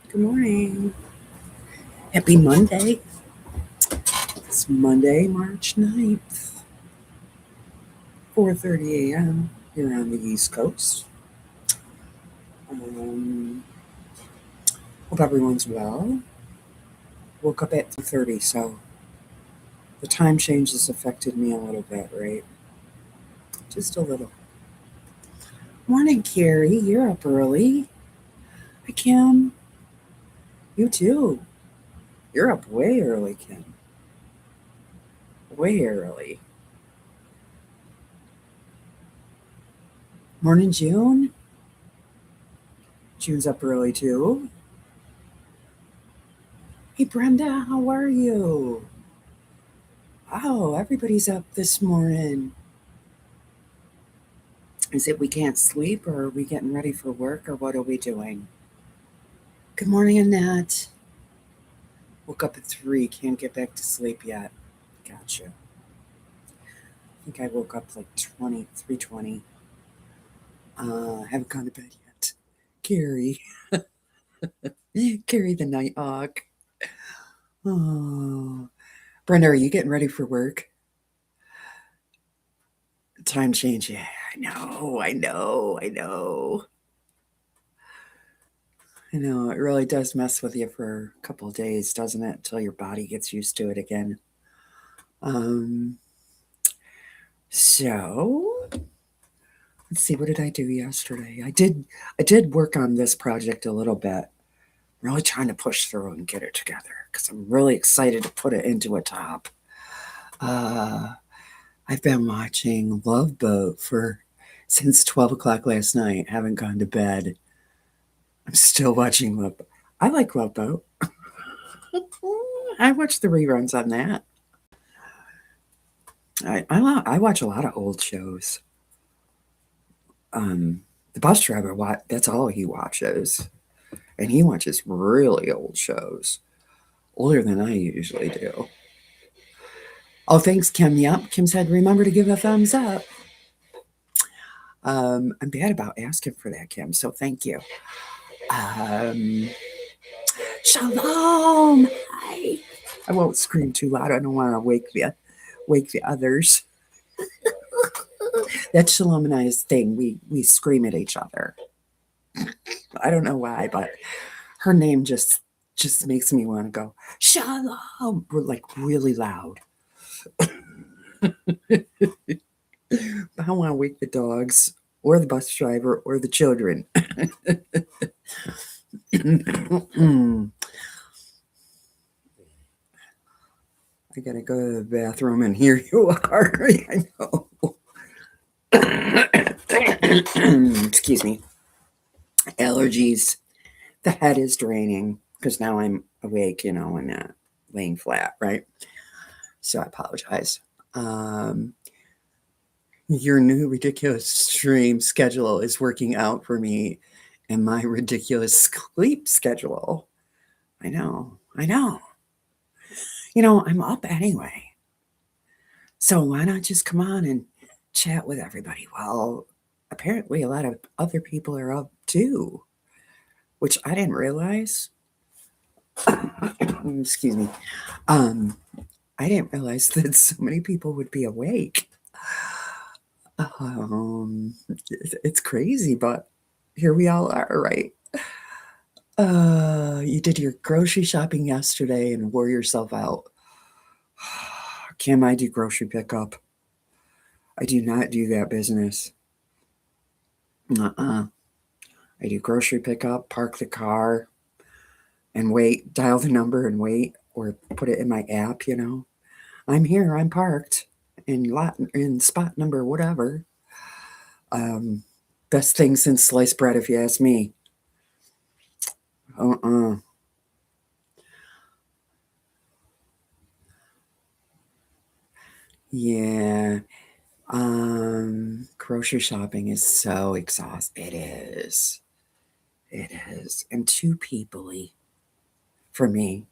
Good morning. Happy Monday. It's Monday, March 9th, 4:30 a.m. here on the East Coast. Um, Hope everyone's well. Woke up at 3:30, so the time change has affected me a little bit, right? Just a little. Morning, Carrie. You're up early. Hi, Kim. You too. You're up way early, Kim. Way early. Morning, June. June's up early too. Hey, Brenda. How are you? Oh, everybody's up this morning. Is it we can't sleep, or are we getting ready for work, or what are we doing? Good morning, Annette. Woke up at 3, can't get back to sleep yet. Gotcha. I think I woke up like 3:20. Haven't gone to bed yet. Carrie. Carrie the night hawk. Oh. Brenda, are you getting ready for work? Time change. Yeah, I know. I know, it really does mess with you for a couple of days, doesn't it? Until your body gets used to it again. Um, so let's see, what did I do yesterday? I did work on this project a little bit. Really trying to push through and get it together because I'm really excited to put it into a top. Uh, I've been watching Love Boat for since 12 o'clock last night. Haven't gone to bed. I'm still watching Love Boat. I like Love Boat. I watch the reruns on that. I watch a lot of old shows. Um, the bus driver, that's all he watches, and he watches really old shows, older than I usually do. Oh, thanks, Kim. Yep, Kim said, remember to give a thumbs up. I'm bad about asking for that, Kim, so thank you. Um, Shalom. Hi. I won't scream too loud. I don't want to wake the others. That's Shalom and I's thing. We scream at each other. I don't know why, but her name just makes me want to go Shalom. We're like really loud. I don't want to wake the dogs or the bus driver or the children. I gotta go to the bathroom, and here you are. I know. Excuse me. Allergies. The head is draining because now I'm awake, and not laying flat, right? So I apologize. Um, your new ridiculous stream schedule is working out for me, and my ridiculous sleep schedule. I know. I'm up anyway. So why not just come on and chat with everybody? Well, apparently a lot of other people are up too, which I didn't realize. Excuse me. Um, I didn't realize that so many people would be awake. Um, it's crazy, but here we all are, right? You did your grocery shopping yesterday and wore yourself out. Kim, I do grocery pickup. I do not do that business. Uh-uh. I do grocery pickup, park the car, and wait, dial the number and wait, or put it in my app. I'm here, I'm parked in spot number whatever. Um, Best thing since sliced bread, if you ask me. Uh-uh. Yeah. Grocery shopping is so exhausting. It is. It is. And too peoply for me.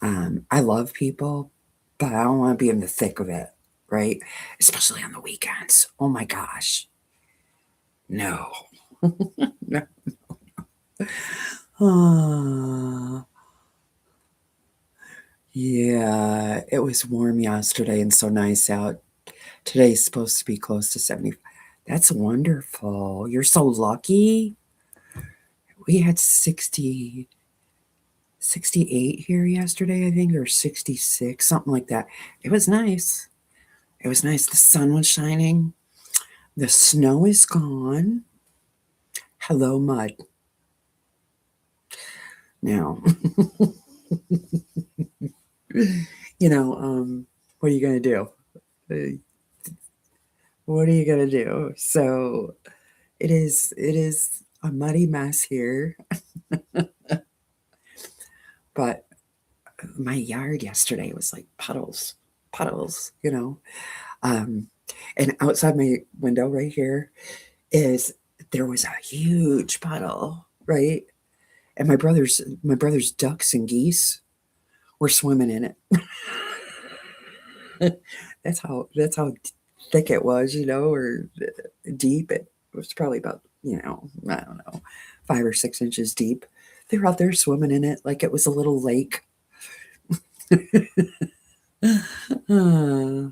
I love people, but I don't want to be in the thick of it, right? Especially on the weekends. Oh my gosh. No. No. Ah, yeah, it was warm yesterday and so nice out. Today's supposed to be close to 70. That's wonderful. You're so lucky. We had 68 here yesterday, I think, or 66, something like that. It was nice. It was nice. The sun was shining. The snow is gone. Hello, mud. Now, what are you going to do? Uh, What are you going to do? So it is a muddy mess here, but my yard yesterday was like puddles. Um, and outside my window right here is there was a huge puddle, right? And my brother's ducks and geese were swimming in it. That's how thick it was, or deep. It was probably about, I don't know, 5 or 6 inches deep. They were out there swimming in it like it was a little lake. Uh,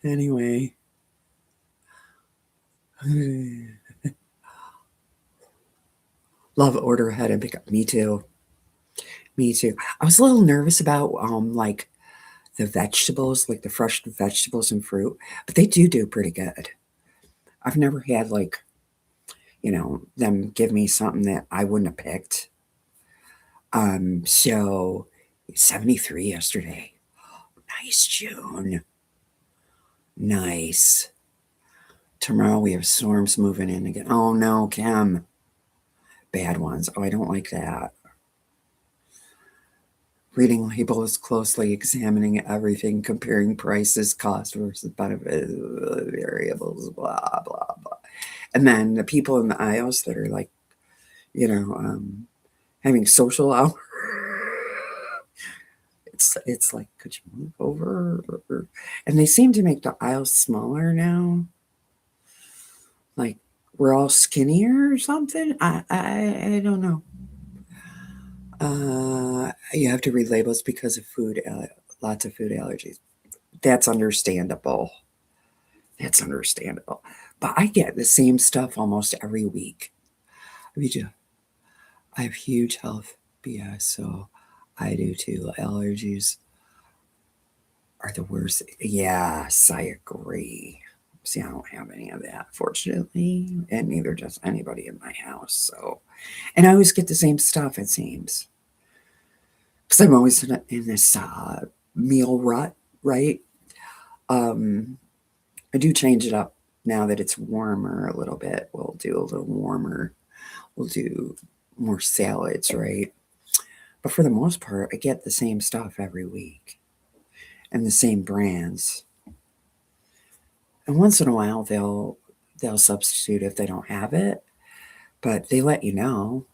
anyway, love order ahead and pick up. Me too. Me too. I was a little nervous about like the vegetables, like the fresh vegetables and fruit, but they do pretty good. I've never had like, them give me something that I wouldn't have picked. So 73 yesterday. Nice, June. Nice. Tomorrow we have storms moving in again. Oh no, Kim. Bad ones. Oh, I don't like that. Reading labels closely, examining everything, comparing prices, cost versus benefit variables, blah, blah, blah. And then the people in the aisles that are like, you know, um, having social hour. It's like, could you move over? And they seem to make the aisles smaller now. Like we're all skinnier or something. I don't know. You have to read labels because of lots of food allergies. That's understandable. That's understandable. But I get the same stuff almost every week. We do. I have huge health BS, so I do too. Allergies are the worst. Yes, I agree. See, I don't have any of that, fortunately, and neither does anybody in my house. So, and I always get the same stuff, it seems, because I'm always in this meal rut, right? Um, I do change it up now that it's warmer a little bit. We'll do a little warmer. We'll do more salads, right? But for the most part, I get the same stuff every week and the same brands. And once in a while, they'll substitute if they don't have it, but they let you know.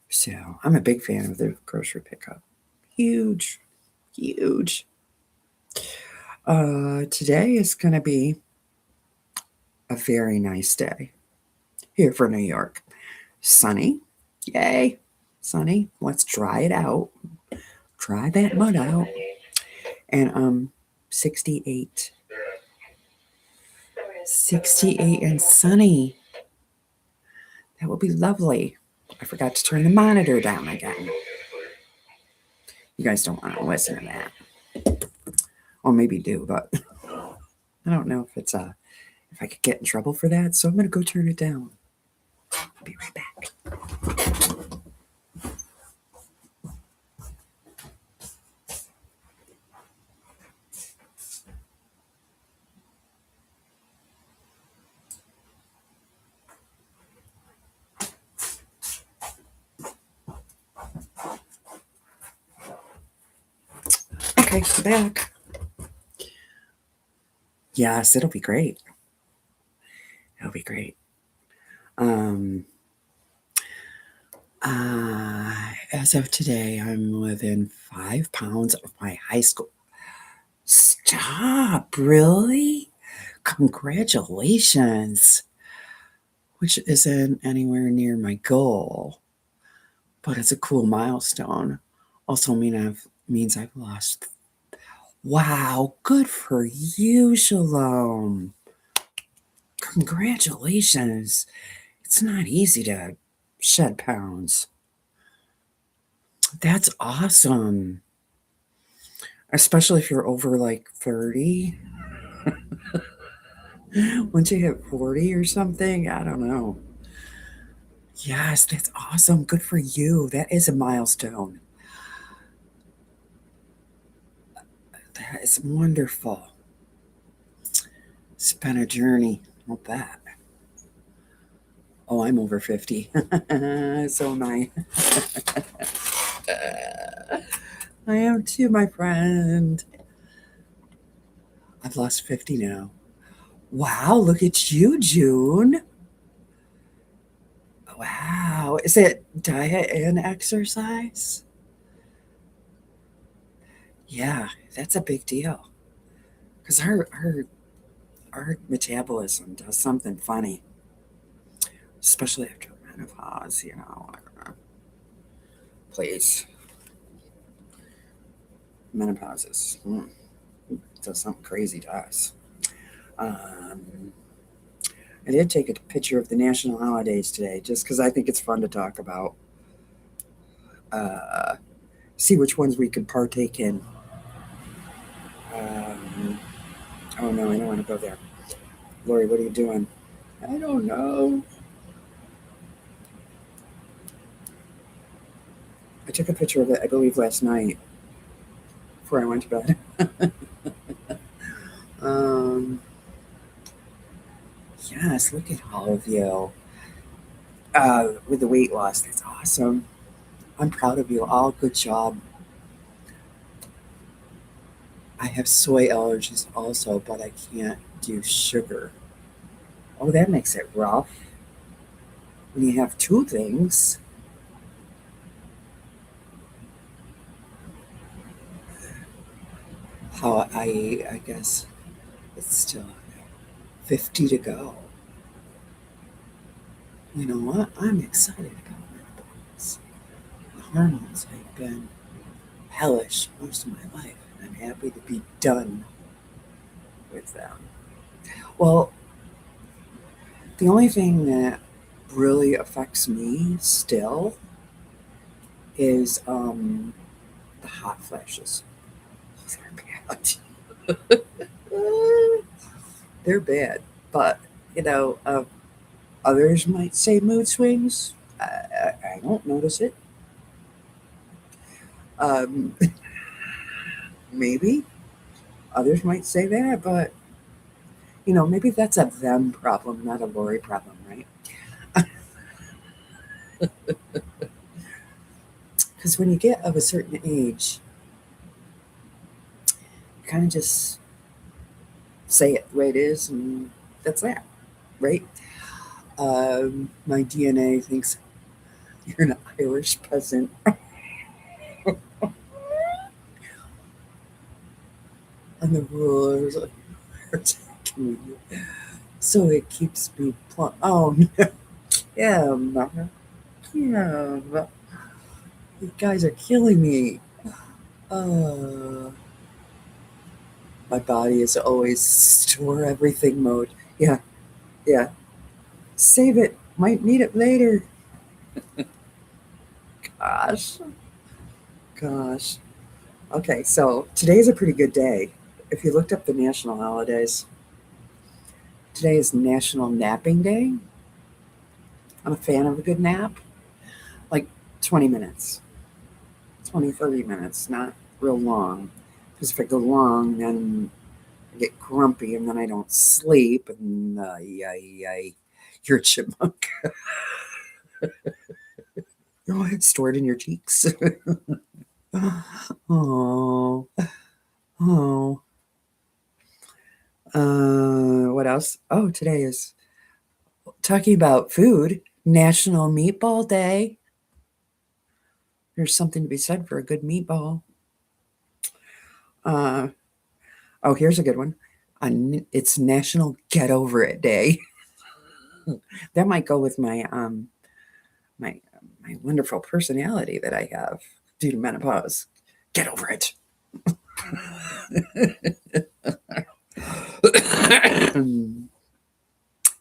So I'm a big fan of the grocery pickup. Huge, huge. Today is going to be a very nice day here for New York. Sunny. Yay. Sunny. Let's dry it out. Dry that mud out. And 68. 68 and sunny. That would be lovely. I forgot to turn the monitor down again. You guys don't want to listen to that. Or maybe do, but I don't know if I could get in trouble for that, so I'm gonna go turn it down. I'll be right back. Okay, back. Yes, it'll be great. It'll be great. Um, as of today, I'm within 5 pounds of my high school. Stop, really? Congratulations. Which isn't anywhere near my goal. but it's a cool milestone. Also means I've lost. Wow, good for you, Shalom. Congratulations. It's not easy to shed pounds. That's awesome. Especially if you're over like 30. Once you hit 40 or something, I don't know. Yes, that's awesome. Good for you. That is a milestone. That is wonderful. It's been a journey. I'll bet. Oh, I'm over 50. So am I. I am too, my friend. I've lost 50 now. Wow, look at you, June. Wow. Is it diet and exercise? Yeah, that's a big deal. Because our metabolism does something funny, especially after menopause, Please. Menopause does something crazy to us. I did take a picture of the national holidays today just because I think it's fun to talk about. Uh, See which ones we could partake in. Oh no, I don't want to go there. Lori, what are you doing? I don't know. I took a picture of it, I believe, last night before I went to bed. um, yes, look at all of you. With the weight loss, that's awesome. I'm proud of you all. Good job. I have soy allergies also, but I can't do sugar. Oh, that makes it rough when you have two things. How I guess it's still 50 to go. You know what? I'm excited about menopause. The hormones have been hellish most of my life, and I'm happy to be done with them. Well, the only thing that really affects me still is the hot flashes. Those are bad. They're bad, but you know, others might say mood swings. I don't notice it. Um, maybe others might say that, but maybe that's a them problem, not a Lori problem, right? Because when you get of a certain age, you kind of just say it the way it is, and that's that, right? My DNA thinks you're an Irish peasant. And the rulers are attacking me. So it keeps me plump. Oh no, Kim. Kim. You guys are killing me. Uh, my body is always store everything mode. Yeah, yeah. Save it. Might need it later. Gosh. Gosh. Okay, so today's a pretty good day. If you looked up the national holidays, today is National Napping Day. I'm a fan of a good nap, like 20 minutes, 20, 30 minutes, not real long. Because if I go long, then I get grumpy and then I don't sleep. And you're a chipmunk. Stored in your cheeks. Oh, oh. What else? Oh, today is talking about food, National Meatball Day. There's something to be said for a good meatball. Uh, oh, here's a good one. It's National Get Over It Day. That might go with my my wonderful personality that I have due to menopause. Get over it.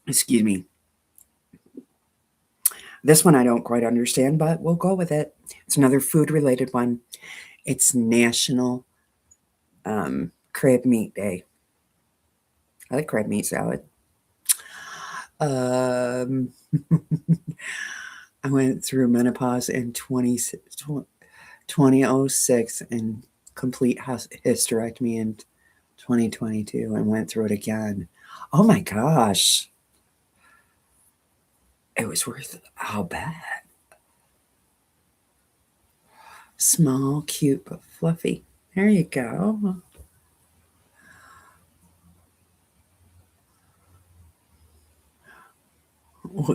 Excuse me. This one I don't quite understand, but we'll go with it. It's another food related one. It's National Crab Meat Day. I like crab meat salad. Um, I went through menopause in 2006 and complete hysterectomy in 2022 and went through it again. Oh my gosh. It was worth it. I'll bet. Small, cute, but fluffy. There you go.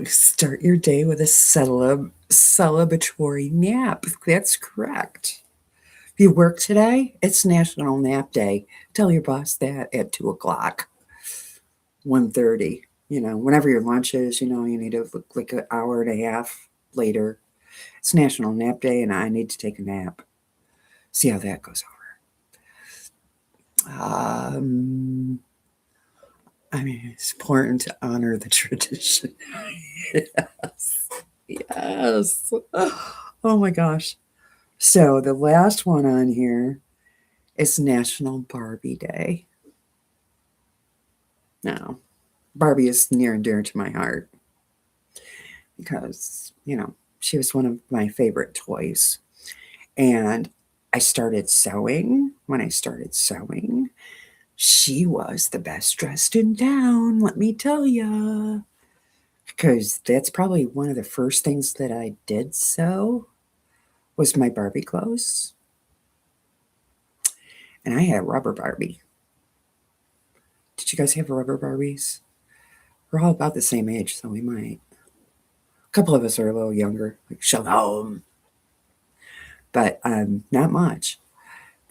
Start your day with a celebratory nap. That's correct. If you work today, it's National Nap Day. Tell your boss that at 2 o'clock, 1:30. Whenever your lunch is, you need to look like an hour and a half later. It's National Nap Day, and I need to take a nap. See how that goes over. It's important to honor the tradition. Yes. Yes. Oh my gosh. So the last one on here is National Barbie Day. Now, Barbie is near and dear to my heart because, she was one of my favorite toys. And I started sewing. When I started sewing, she was the best dressed in town, let me tell ya. Because that's probably one of the first things that I did sew was my Barbie clothes. And I had a rubber Barbie. Did you guys have rubber Barbies? We're all about the same age, so we might. A couple of us are a little younger, like Shalom. But not much.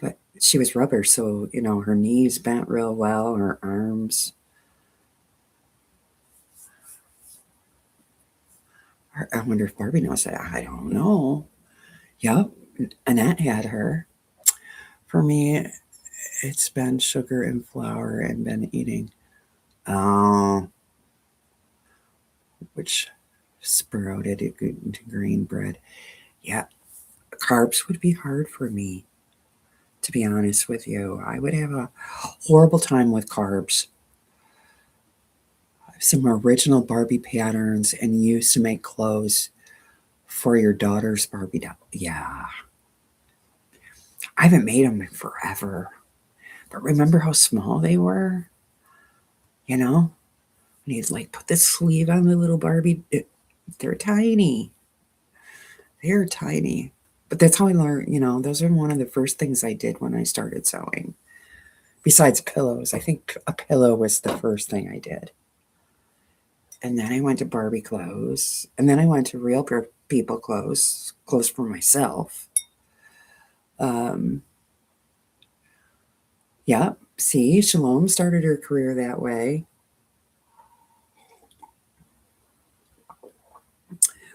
But she was rubber, so, her knees bent real well, her arms. I wonder if Barbie knows that. I don't know. Yep, Annette had her. For me, it's been sugar and flour and been eating, which sprouted into green bread. Yeah, carbs would be hard for me, to be honest with you. I would have a horrible time with carbs. Some original Barbie patterns and used to make clothes for your daughter's Barbie doll. Yeah. I haven't made them in forever. But remember how small they were? When you'd put the sleeve on the little Barbie, they're tiny. They're tiny. But that's how I learned, those are one of the first things I did when I started sewing. Besides pillows, I think a pillow was the first thing I did. And then I went to Barbie clothes. And then I went to real people clothes for myself. Yeah, see, Shalom started her career that way.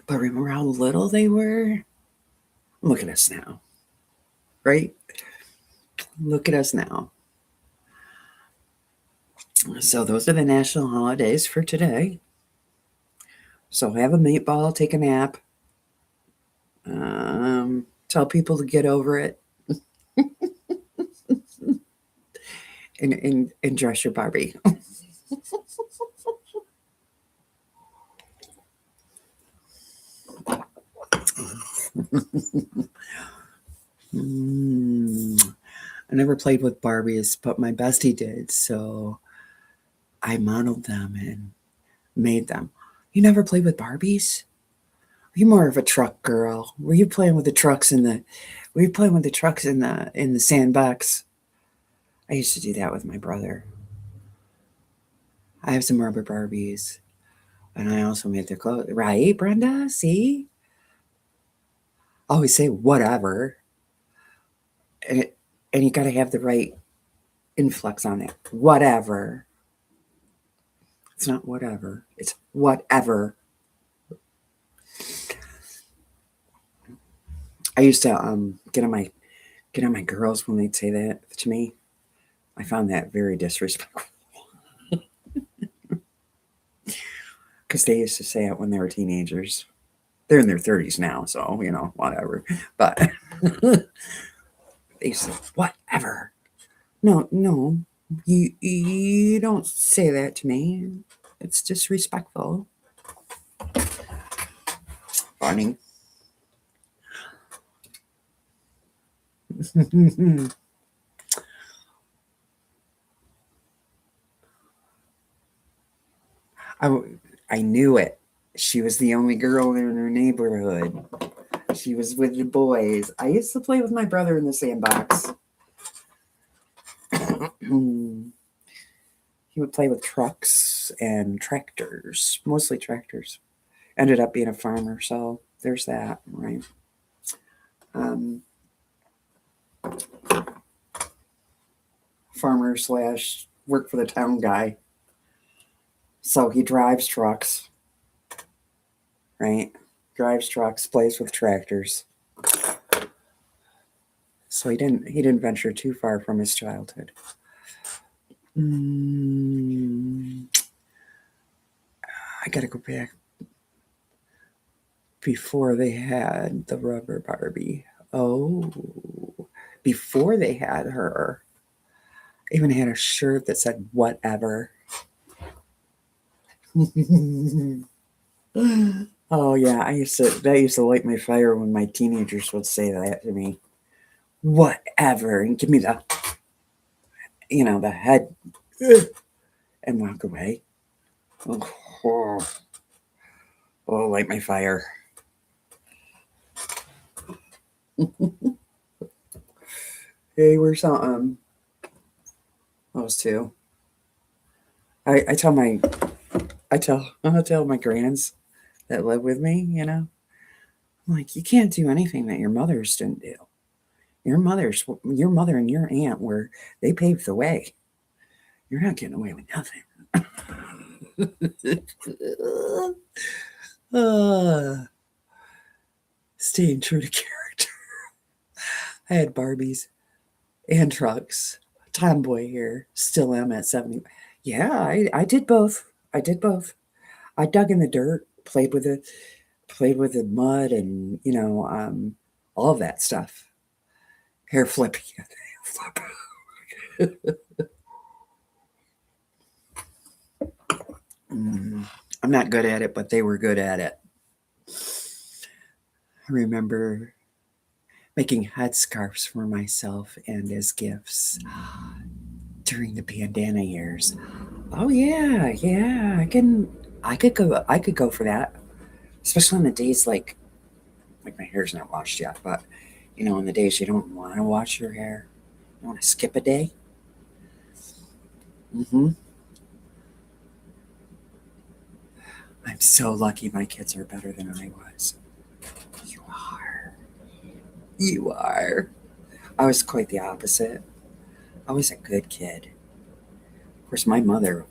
But remember how little they were? Look at us now. Right? Look at us now. So those are the national holidays for today. So have a meatball, take a nap. Tell people to get over it. and dress your Barbie. I never played with Barbies, but my bestie did, so I modeled them and made them. You never played with Barbies? Are you more of a truck girl? Were you playing with the trucks in the sandbox? I used to do that with my brother. I have some rubber Barbies. And I also made their clothes. Right, Brenda? See? Always say whatever. And you got to have the right influx on it. Whatever. It's not whatever. It's whatever. I used to get on my girls when they'd say that to me. I found that very disrespectful because they used to say it when they were teenagers. They're in their 30s now, so whatever. But they used to say, whatever. No, no, you don't say that to me. It's disrespectful. Funny. I, I knew it. She was the only girl in her neighborhood. She was with the boys. I used to play with my brother in the sandbox. He would play with trucks and tractors, mostly tractors. Ended up being a farmer, so there's that, right? Farmer slash work for the town guy. So he drives trucks, right? Drives trucks, plays with tractors. So he didn't venture too far from his childhood. I gotta go back before they had the rubber Barbie. Oh, before they had her, even had a shirt that said whatever. Oh yeah, that used to light my fire when my teenagers would say that to me. Whatever, and give me the head and walk away. Oh, light my fire. Hey, where's something? Those two. I tell my grands that live with me, I'm like, you can't do anything that your mothers didn't do. Your mother and your aunt they paved the way. You're not getting away with nothing. Staying true to character. I had Barbies and trucks. Tomboy here. Still am at 70. Yeah, I did both. I I dug in the dirt, played with the mud, and all of that stuff. Hair flipping. I'm not good at it, but they were good at it. I remember making headscarves for myself and as gifts during the bandana years. Oh yeah, yeah. I could go for that. Especially on the days like my hair's not washed yet, but on the days you don't want to wash your hair, you want to skip a day. I'm so lucky my kids are better than I was. You are. You are. I was quite the opposite. I was a good kid. Of course, my mother.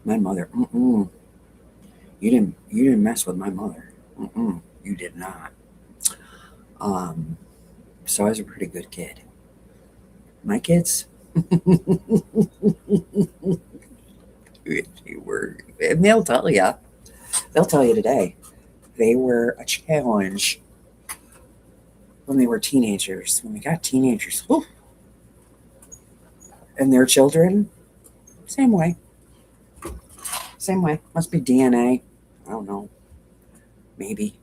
My mother. You didn't mess with my mother. You did not. So I was a pretty good kid. My kids. They were, and they'll tell you. They'll tell you today. They were a challenge when they were teenagers. When we got teenagers, whew, and their children, same way. Same way. Must be DNA. I don't know. Maybe.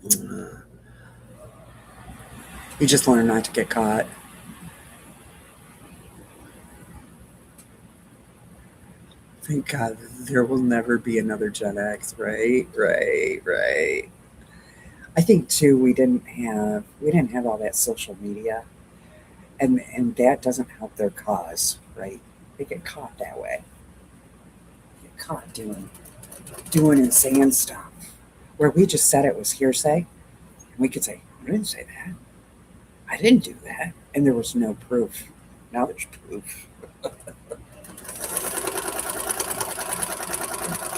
You just learn not to get caught. Thank God there will never be another Gen X, right? Right. I think too we didn't have all that social media, and that doesn't help their cause, right? They get caught that way. They get caught doing and saying stuff where we just said it was hearsay, and we could say, I didn't say that. I didn't do that, and there was no proof. Now there's proof.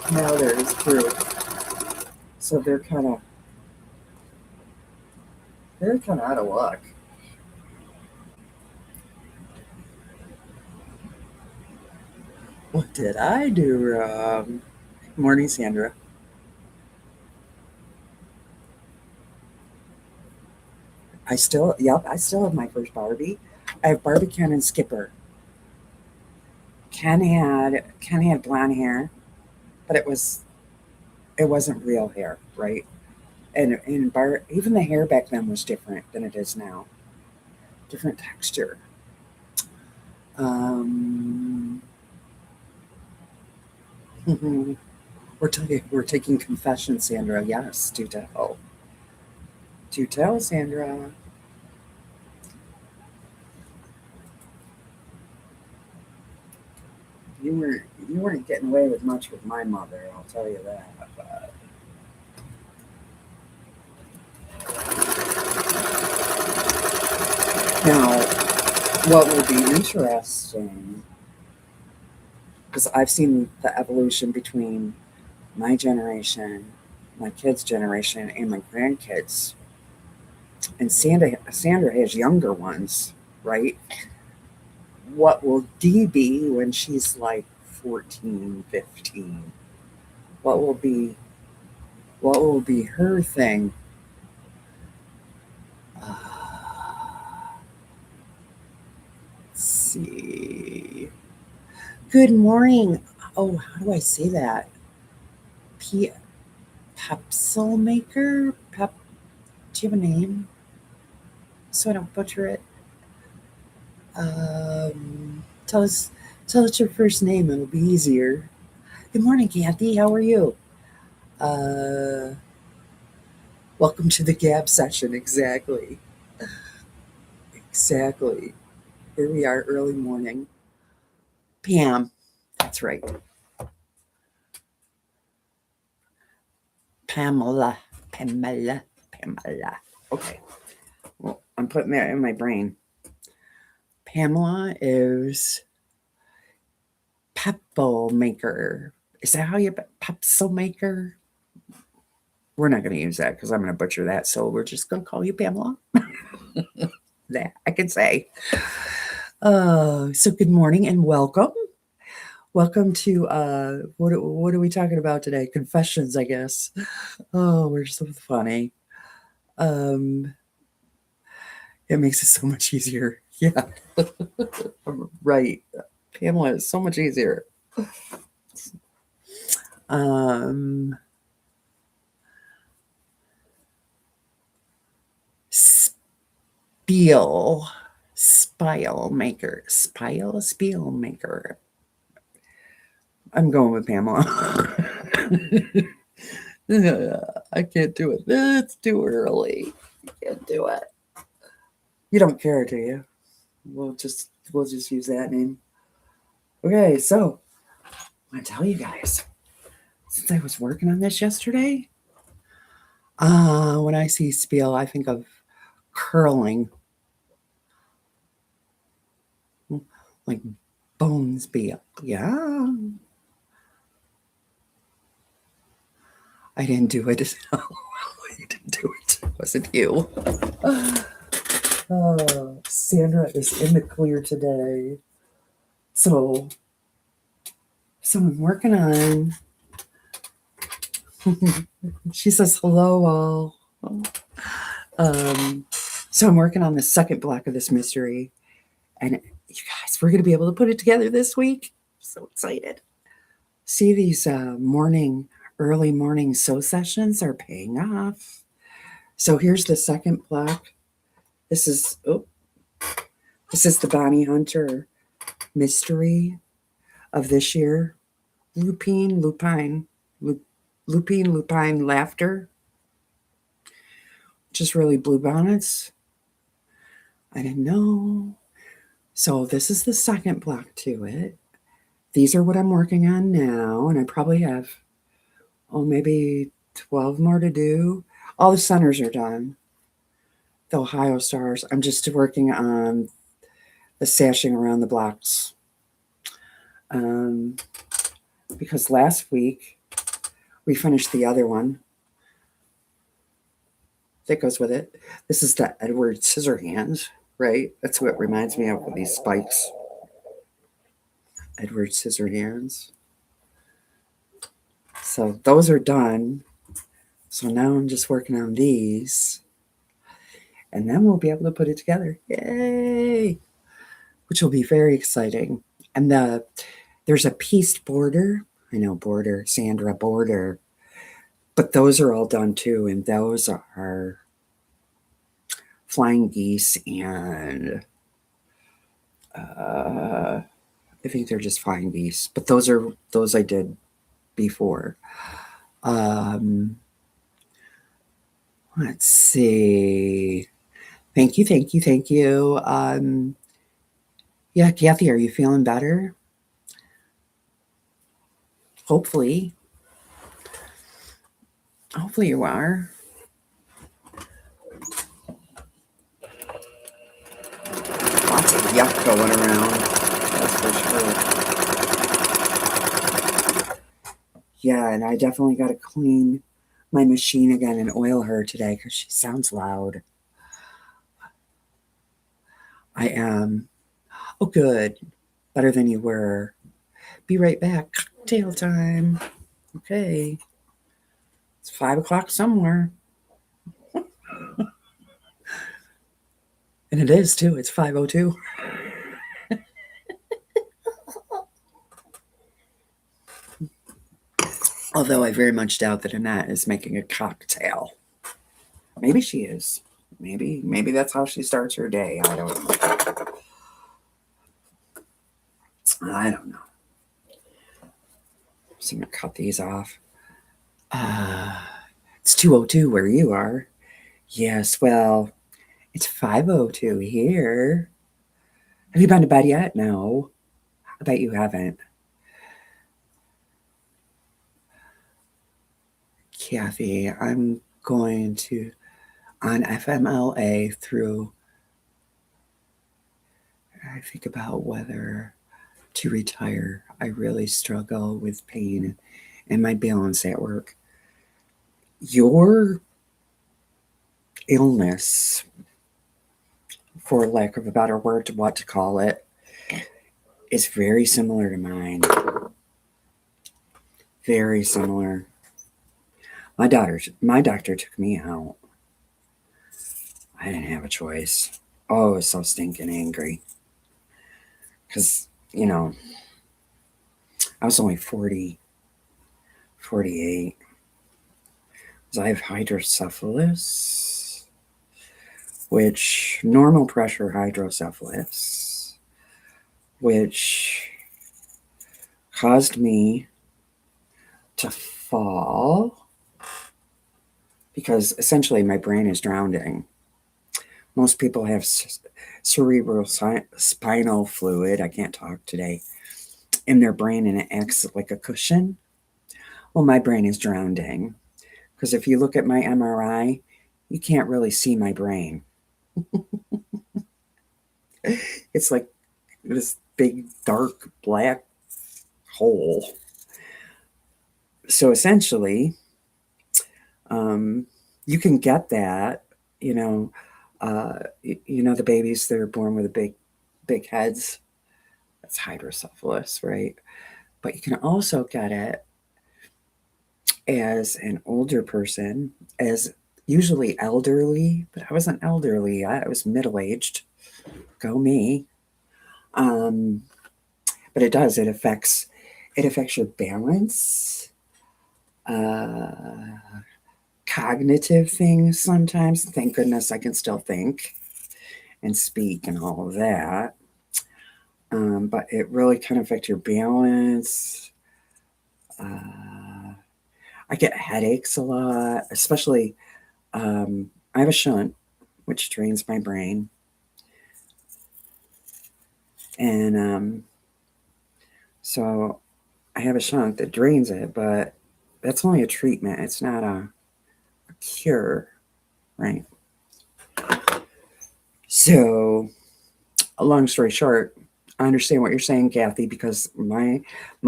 Now there is proof. So they're kind of They're kind of out of luck. What did I do wrong? Morning, Sandra. I still have my first Barbie. I have Barbie, Ken, and Skipper. Ken had blonde hair, but it wasn't real hair, right? Even the hair back then was different than it is now. Different texture. Um, we're taking confessions, Sandra. Yes, do tell. Do tell, Sandra. You weren't getting away with much with my mother, I'll tell you that. But now, what will be interesting, because I've seen the evolution between my generation, my kids' generation, and my grandkids. And Sandra has younger ones, right? What will Dee be when she's like 14, 15? What will be what will be her thing? Let's see. Good morning. Oh, how do I say that? P Pepsil maker? Do you have a name? So I don't butcher it. Um, tell us tell us your first name. It'll be easier. Good morning, Kathy. How are you? Uh, welcome to the Gab session. Exactly. Exactly. Here we are, early morning. Pam. That's right. Pamela. Pamela. Pamela. Okay. Well, I'm putting that in my brain. Pamela is Peppo maker. Is that how you Pepsil maker? We're not going to use that because I'm going to butcher that. So we're just going to call you Pamela. That I can say. So good morning and welcome. Welcome to what are we talking about today? Confessions, I guess. Oh, we're so funny. Um, it makes it so much easier. Yeah, right. Pamela is so much easier. Um, Spiel, Spiel maker. I'm going with Pamela. I can't do it. It's too early. I can't do it. You don't care, do you? We'll just use that name. Okay, so I want to tell you guys, since I was working on this yesterday, when I see spiel, I think of curling, like bone spiel. Yeah, I didn't do it. You didn't do it. It wasn't you. Sandra is in the clear today. So I'm working on. She says hello all. Um, so I'm working on the second block of this mystery, and you guys, we're going to be able to put it together this week. So excited! See, these early morning sew sessions are paying off. So here's the second block. This is this is the Bonnie Hunter mystery of this year. Lupine, lupine laughter. Just really blue bonnets. I didn't know. So this is the second block to it. These are what I'm working on now, and I probably have maybe 12 more to do. All the centers are done. The Ohio stars. I'm just working on the sashing around the blocks. Um, because last week we finished the other one. that goes with it. This is the Edward Scissorhands, right? That's what it reminds me of with these spikes. Edward Scissorhands. So those are done. So now I'm just working on these. And then we'll be able to put it together. Yay! Which will be very exciting. And there's a pieced border. I know border, Sandra border. But those are all done too. And those are flying geese and I think they're just flying geese. But those I did before. Let's see. Thank you. Yeah, Kathy, are you feeling better? Hopefully. Hopefully you are. Lots of yuck going around. That's for sure. Yeah, and I definitely got to clean my machine again and oil her today because she sounds loud. I am. Oh, good. Better than you were. Be right back. Cocktail time. Okay. It's 5 o'clock somewhere. And it is too. It's 5:02. Although I very much doubt that Annette is making a cocktail. Maybe she is. Maybe that's how she starts her day. I don't know. So I'm gonna cut these off. It's 2:02 where you are. Yes, well, it's 5:02 here. Have you been to bed yet? No. I bet you haven't. Kathy, I'm going to on FMLA through. I think about whether to retire. I really struggle with pain and my balance at work. Your illness, for lack of a better word to what to call it, is very similar to mine. Very similar. My doctor took me out. I didn't have a choice. Oh, I was so stinking angry. Because, I was only 40, 48. I have hydrocephalus, which normal pressure hydrocephalus, which caused me to fall because essentially my brain is drowning. Most people have cerebral spinal fluid, I can't talk today, in their brain, and it acts like a cushion. Well, my brain is drowning because if you look at my MRI, you can't really see my brain. It's like this big, dark, black hole. So essentially, you can get that, the babies that are born with big heads. That's hydrocephalus, right? But you can also get it as an older person, as usually elderly, but I wasn't elderly yet. I was middle-aged. Go me. But it does. It affects your balance, cognitive things sometimes. Thank goodness I can still think and speak and all of that. But it really can affect your balance. I get headaches a lot, especially I have a shunt, which drains my brain. And so I have a shunt that drains it, but that's only a treatment. It's not a cure, right? So, a long story short, I understand what you're saying, Kathy, because my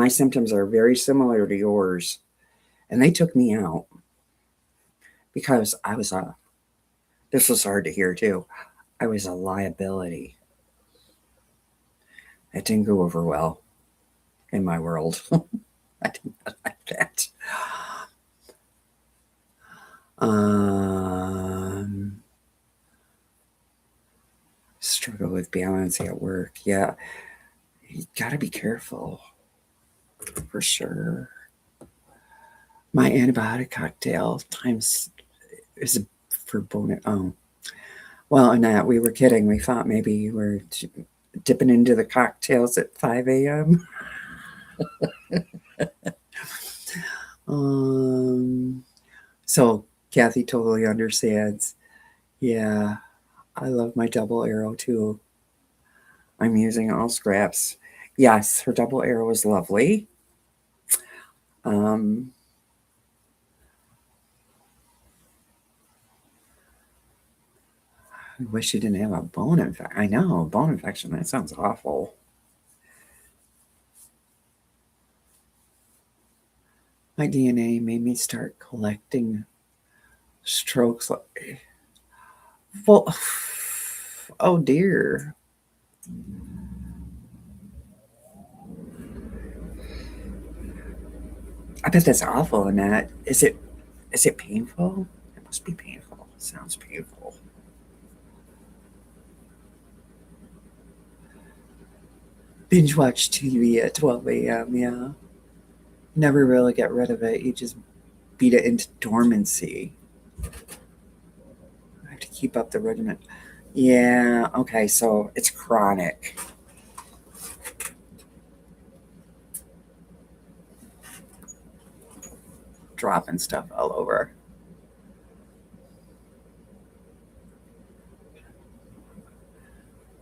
symptoms are very similar to yours, and they took me out because I was This was hard to hear too. I was a liability. That didn't go over well in my world. I did not like that. Um, Struggle with balance at work. Yeah, you gotta be careful for sure. My antibiotic cocktail times is for bonus. Well, Annette, we were kidding. We thought maybe you were dipping into the cocktails at 5 a.m. Um, so Kathy totally understands. Yeah, I love my double arrow too. I'm using all scraps. Yes, her double arrow is lovely. Um, I wish you didn't have a bone infection. I know, bone infection. That sounds awful. My DNA made me start collecting strokes. Well, oh dear. I bet that's awful, Annette. Is it painful? It must be painful. Sounds painful. Binge watch TV at 12 a.m. Yeah. Never really get rid of it. You just beat it into dormancy. I have to keep up the regimen. Yeah, okay, so it's chronic. Dropping stuff all over.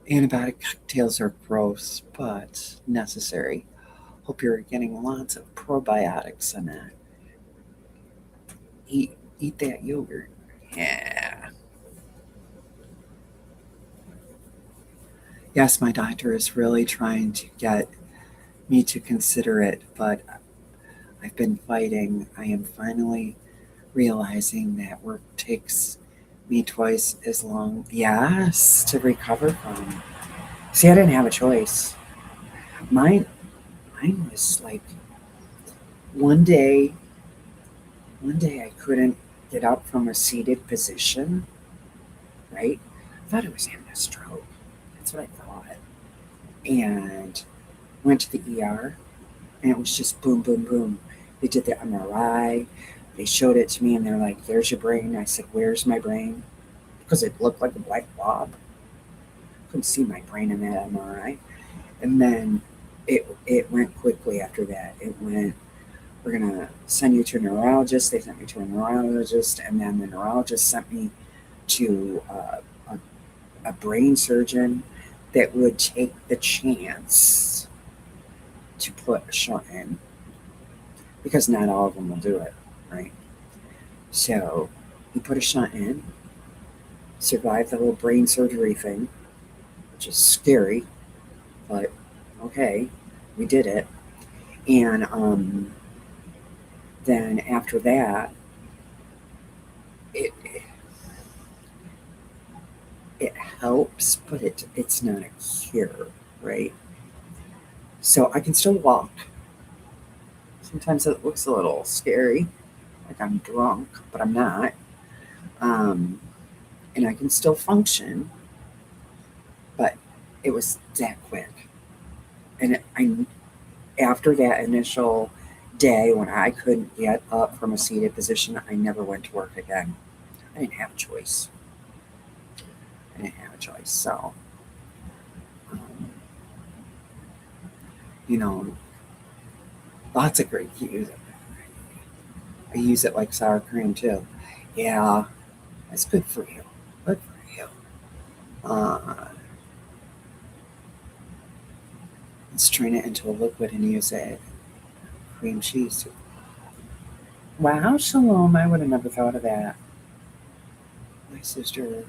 Antibiotic cocktails are gross, but necessary. Hope you're getting lots of probiotics in that. Eat, eat that yogurt. Yeah. Yes, my doctor is really trying to get me to consider it, but I've been fighting. I am finally realizing that work takes me twice as long, yes, to recover from. See, I didn't have a choice. Mine, mine was like one day, one day I couldn't get up from a seated position, right? I thought I was having a stroke. That's what I thought. And went to the ER, and it was just boom, boom, boom. They did the MRI. They showed it to me, and they're like, "There's your brain." I said, "Where's my brain?" Because it looked like a black blob. Couldn't see my brain in that MRI. And then it went quickly after that. It went, "We're gonna send you to a neurologist." They sent me to a neurologist, and then the neurologist sent me to a brain surgeon that would take the chance to put a shunt in, because not all of them will do it, right? So he put a shunt in, survived the whole brain surgery thing, which is scary, but okay, we did it. And then after that, it it helps, but it's not a cure, right? So I can still walk. Sometimes it looks a little scary, like I'm drunk, but I'm not. Um, and I can still function, but it was that quick. And after that initial day when I couldn't get up from a seated position, I never went to work again. I didn't have a choice. I didn't have a choice. So, um, you know, lots of great use. I use it like sour cream too. Yeah, that's good for you. Good for you. Uh, let's strain it into a liquid and use it. Cream cheese. Wow, Shalom. I would have never thought of that. My sister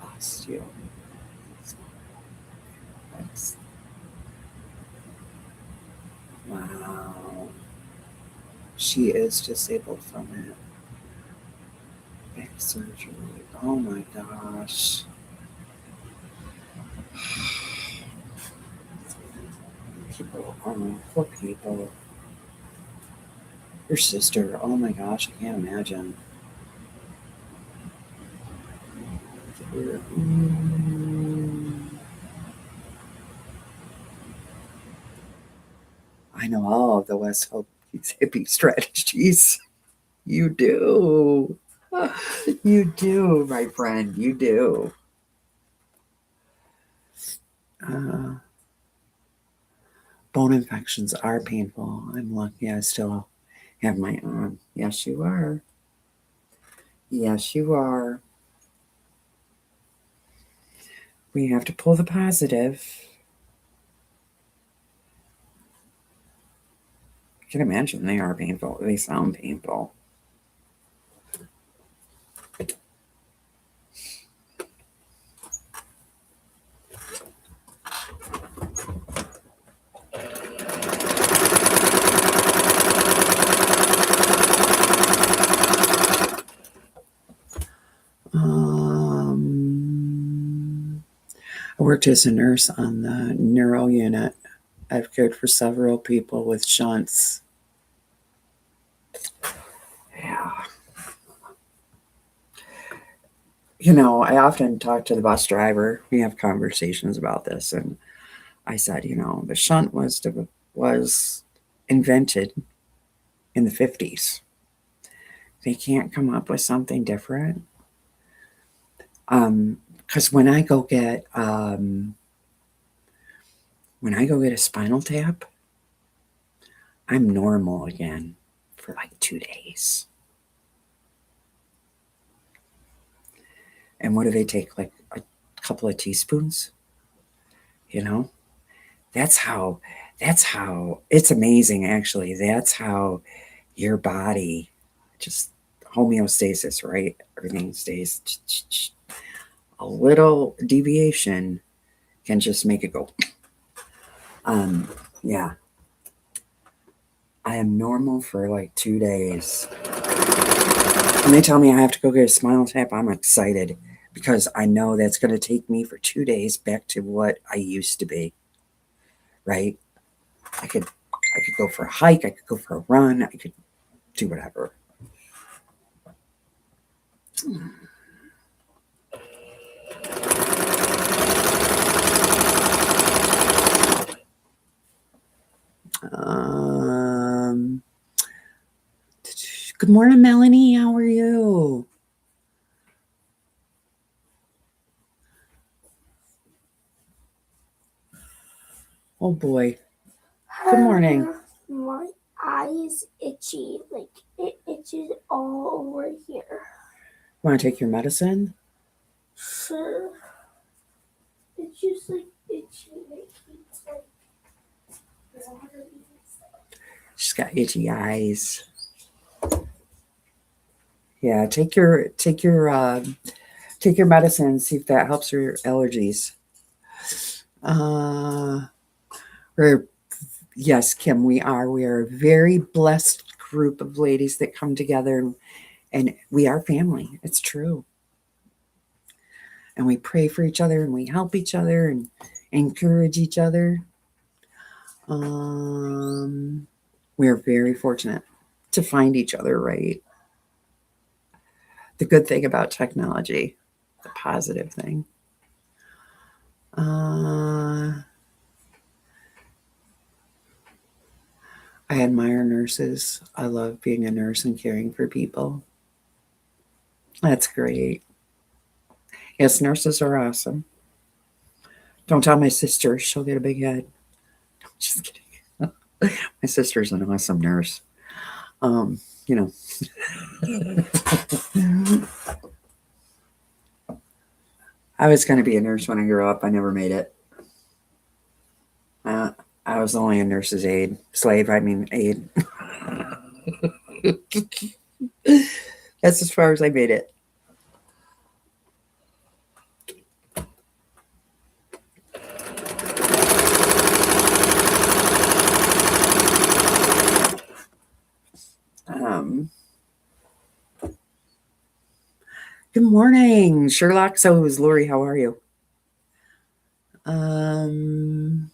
lost you. That's, wow. She is disabled from it. Back surgery. Oh my gosh. People, poor people. Your sister, oh my gosh, I can't imagine. I know all of the West Hope hippie strategies. You do. You do, my friend. You do. Bone infections are painful. I'm lucky I still have my arm. Yes, you are. Yes, you are. We have to pull the positive. I can imagine they are painful. They sound painful. I worked as a nurse on the neuro unit. I've cared for several people with shunts. Yeah. You know, I often talk to the bus driver. We have conversations about this, and I said, you know, the shunt was invented in the 50s. They can't come up with something different. Because when I go get a spinal tap, I'm normal again for like 2 days. And what do they take? Like a couple of teaspoons? You know? That's how it's amazing actually. That's how your body just homeostasis, right? Everything stays. A little deviation can just make it go. Yeah. I am normal for like 2 days. When they tell me I have to go get a spinal tap, I'm excited because I know that's going to take me for 2 days back to what I used to be. Right? I could go for a hike, I could go for a run, I could do whatever. Good morning, Melanie. How are you? Oh boy. Good morning. My eye's itchy. Like it itches all over here. Want to take your medicine? Sure. It's just like itchy. It's like watery. She's got itchy eyes. Yeah, take your medicine and see if that helps your allergies. Yes, Kim, we are a very blessed group of ladies that come together, and we are family. It's true. And we pray for each other, and we help each other, and encourage each other. We are very fortunate to find each other, right? The good thing about technology, the positive thing. I admire nurses. I love being a nurse and caring for people. That's great. Yes, nurses are awesome. Don't tell my sister, she'll get a big head. No, just kidding. My sister's an awesome nurse. You know. I was going to be a nurse when I grew up. I never made it. I was only a nurse's aide. Aide. That's as far as I made it. Good morning, Sherlock. So it was Lori. How are you? Um,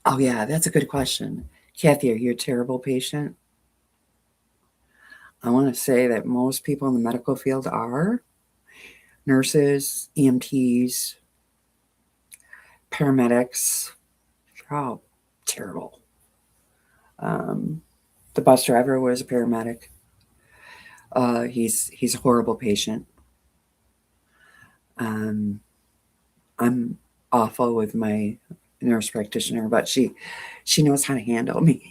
oh yeah, that's a good question. Kathy, are you a terrible patient? I want to say that most people in the medical field are nurses, EMTs, paramedics. Oh, terrible. Um, the bus driver was a paramedic. He's a horrible patient. Um, I'm awful with my nurse practitioner, but she knows how to handle me.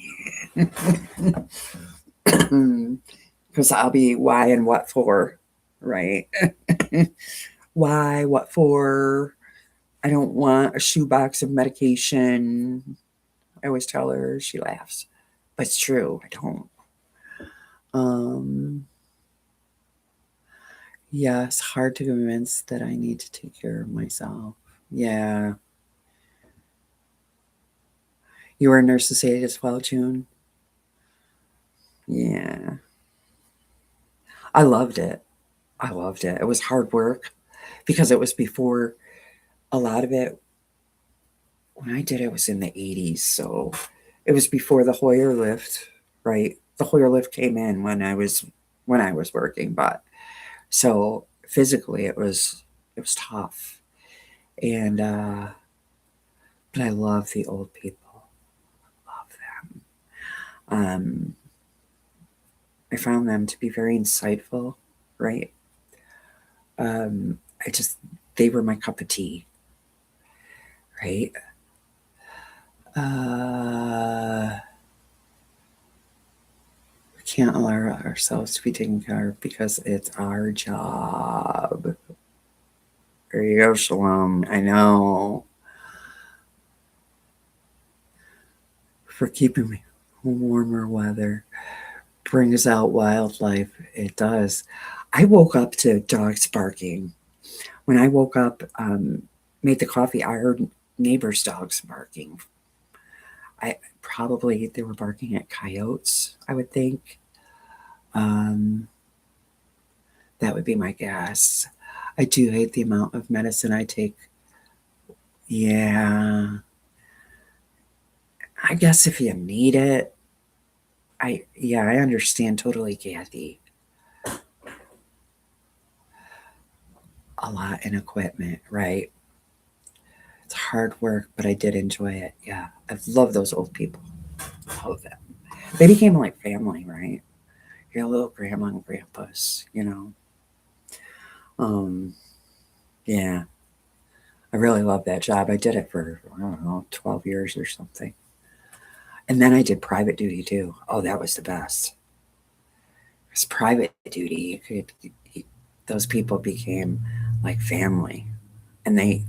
Because I'll be why and what for, right? Why, what for? I don't want a shoebox of medication. I always tell her, she laughs. But it's true, I don't. Um, yeah, it's hard to convince that I need to take care of myself. Yeah. You were a nurse's aide as well, June? Yeah. I loved it. I loved it. It was hard work because it was before a lot of it. When I did it was in the 80s, so it was before the Hoyer lift, right? The Hoyer lift came in when I was working, but so physically it was tough. And but I love the old people. Love them. I found them to be very insightful, right? I just they were my cup of tea, right? Uh we can't allow ourselves to be taken care of because it's our job. There you go, Shalom. I know. For keeping me warmer weather brings out wildlife. It does. I woke up to dogs barking. When I woke up, made the coffee, I heard neighbors' dogs barking. I probably they were barking at coyotes, I would think. Um, that would be my guess. I do hate the amount of medicine I take. Yeah. I guess if you need it, I understand totally, Kathy. A lot in equipment, right? It's hard work, but I did enjoy it. Yeah. I love those old people. Love them. They became like family, right? Your little grandma and grandpas, you know. Um, yeah. I really love that job. I did it for, I don't know, 12 years or something. And then I did private duty too. Oh, that was the best. Because private duty, those people became like family. And they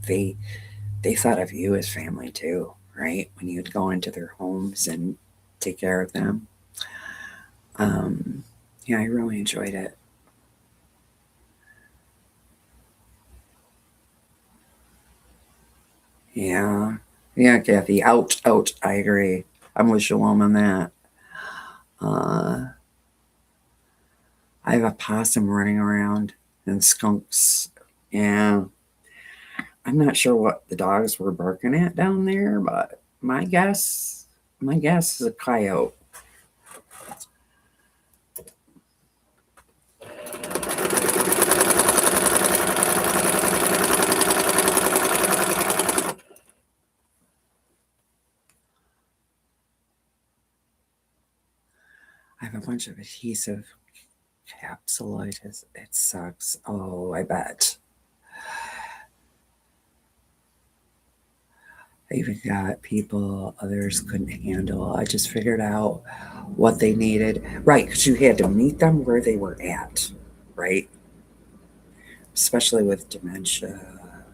thought of you as family too, right? When you'd go into their homes and take care of them. Um, yeah, I really enjoyed it. Yeah. Yeah, Kathy. Out, out. I agree. I'm with Shalom on that. Uh, I have a possum running around and skunks. Yeah. I'm not sure what the dogs were barking at down there, but my guess is a coyote. I have a bunch of adhesive capsulitis. It sucks. Oh, I bet. I even got people others couldn't handle. I just figured out what they needed. Right, because you had to meet them where they were at, right? Especially with dementia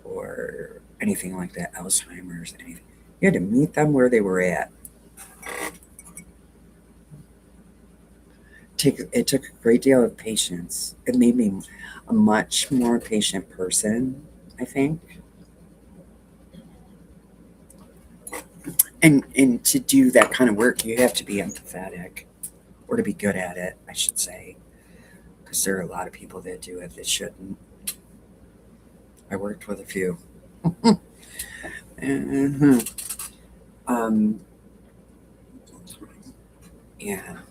or anything like that, Alzheimer's, anything. You had to meet them where they were at. It took a great deal of patience. It made me a much more patient person, I think. And to do that kind of work, you have to be empathetic, or to be good at it, I should say, because there are a lot of people that do it that shouldn't. I worked with a few. Mhm. Um, yeah,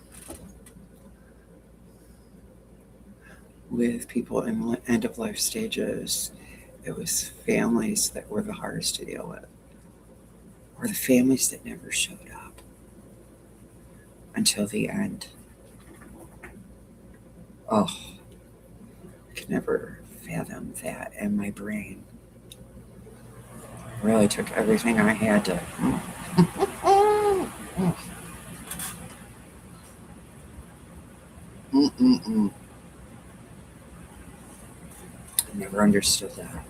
with people in end of life stages, it was families that were the hardest to deal with, or the families that never showed up until the end. Oh, I could never fathom that in my brain. Really took everything I had to. Mm-mm-mm. I never understood that.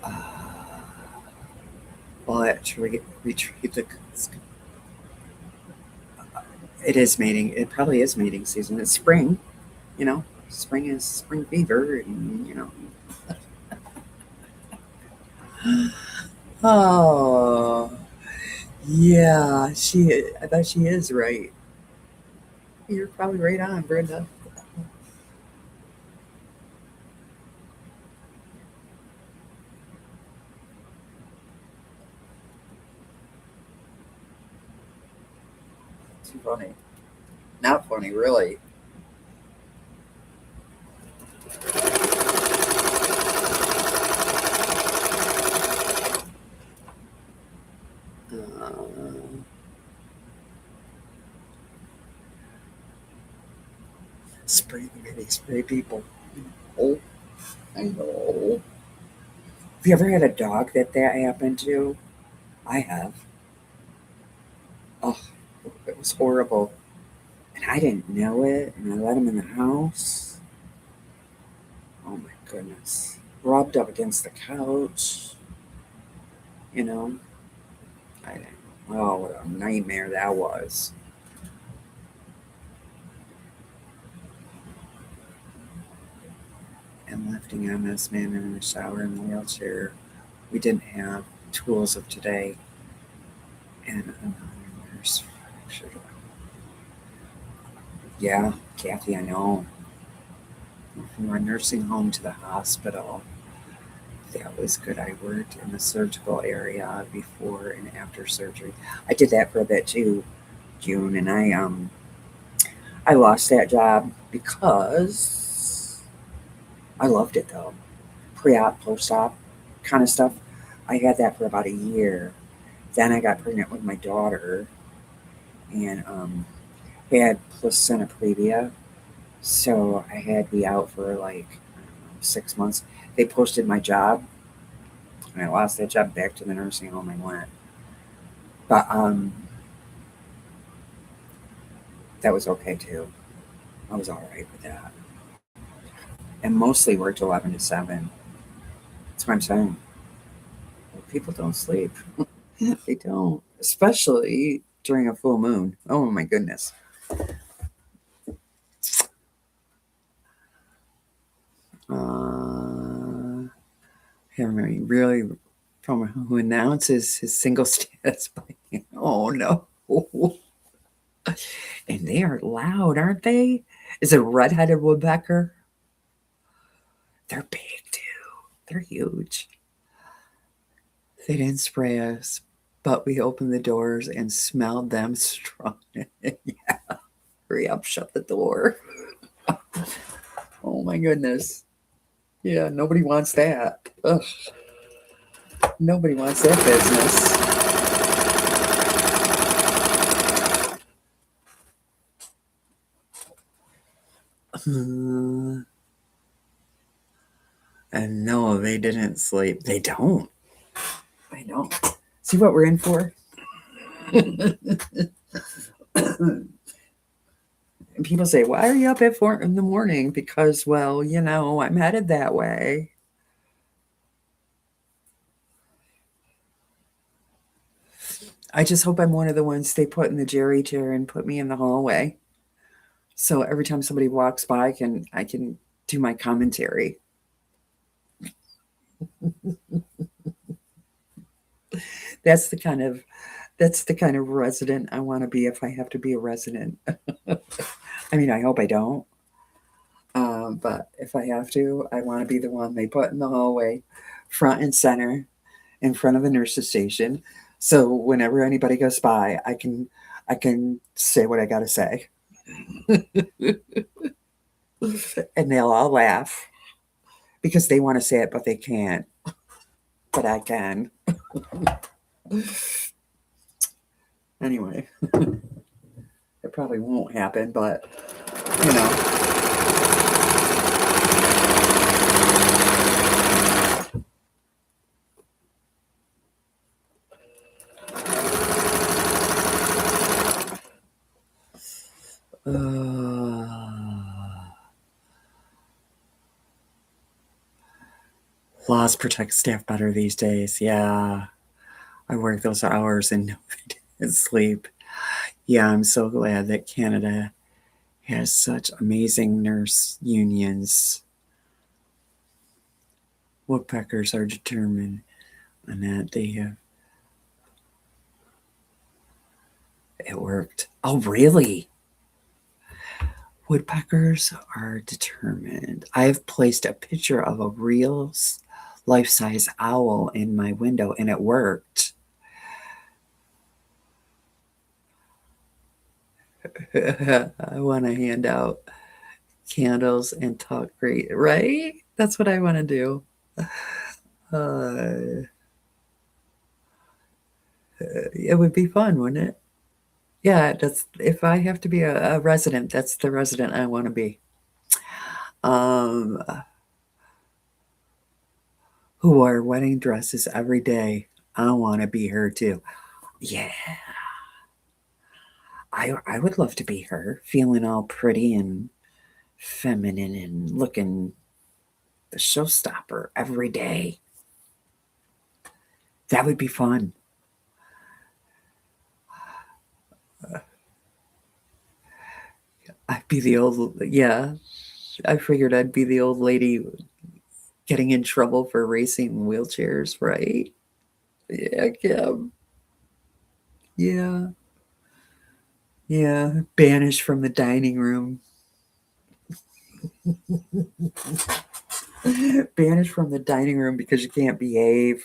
Uh, well, actually, retrieve the. It is mating. It probably is mating season. It's spring, you know. Spring is spring fever, and you know. Oh, yeah. She. I bet she is right. You're probably right on, Brenda. Too funny. Not funny, really. Uh, spray the baby, spray people. Oh, I know. Have you ever had a dog that happened to? I have. Oh, it was horrible. And I didn't know it, and I let him in the house. Oh my goodness. Rubbed up against the couch, you know. I didn't. Oh, what a nightmare that was. And lifting MS Man in the shower in the wheelchair. We didn't have tools of today. And another nurse fractured. Yeah, Kathy, I know. From our nursing home to the hospital. That was good. I worked in the surgical area before and after surgery. I did that for a bit too, June, and I lost that job because I loved it though. Pre-op, post-op kind of stuff. I had that for about a year. Then I got pregnant with my daughter and had placenta previa, so I had to be out for like I don't know, 6 months. They posted my job, and I lost that job. Back to the nursing home I went. But that was okay too. I was all right with that, and mostly worked 11 to 7. That's what I'm saying. People don't sleep. They don't, especially during a full moon. Oh my goodness. Henry really from who announces his single status by oh no. And they are loud, aren't they? Is it redheaded woodpecker? They're big too. They're huge. They didn't spray us, but we opened the doors and smelled them strong. Yeah, hurry up, shut the door. Oh my goodness. Yeah, nobody wants that. Ugh, nobody wants that business. And no, they didn't sleep. They don't. I don't. See what we're in for? And people say, "Why are you up at 4 in the morning?" Because, well, I'm headed that way. I just hope I'm one of the ones they put in the Jerry chair and put me in the hallway. So every time somebody walks by, I can do my commentary. That's the kind of that's the kind of resident I want to be if I have to be a resident. I mean, I hope I don't. But if I have to, I want to be the one they put in the hallway, front and center, in front of the nurse's station. So whenever anybody goes by, I can say what I got to say, and they'll all laugh because they want to say it, but they can't. But I can. Anyway, it probably won't happen, but you know. Laws protect staff better these days. Yeah, I work those hours and nobody didn't sleep. Yeah, I'm so glad that Canada has such amazing nurse unions. Woodpeckers are determined on that. They have. It worked. Oh, really? Woodpeckers are determined. I've placed a picture of a real life-size owl in my window and it worked. I want to hand out candles and talk great, right? That's what I want to do. Uh, it would be fun, wouldn't it? Yeah, that's if I have to be a resident, that's the resident I want to be. Um, who wore wedding dresses every day. I want to be her too. Yeah, I would love to be her, feeling all pretty and feminine and looking the showstopper every day. That would be fun. I'd be the old, yeah. I figured I'd be the old lady getting in trouble for racing wheelchairs, right? Yeah, Kim. Yeah, yeah. Banished from the dining room. Banished from the dining room because you can't behave.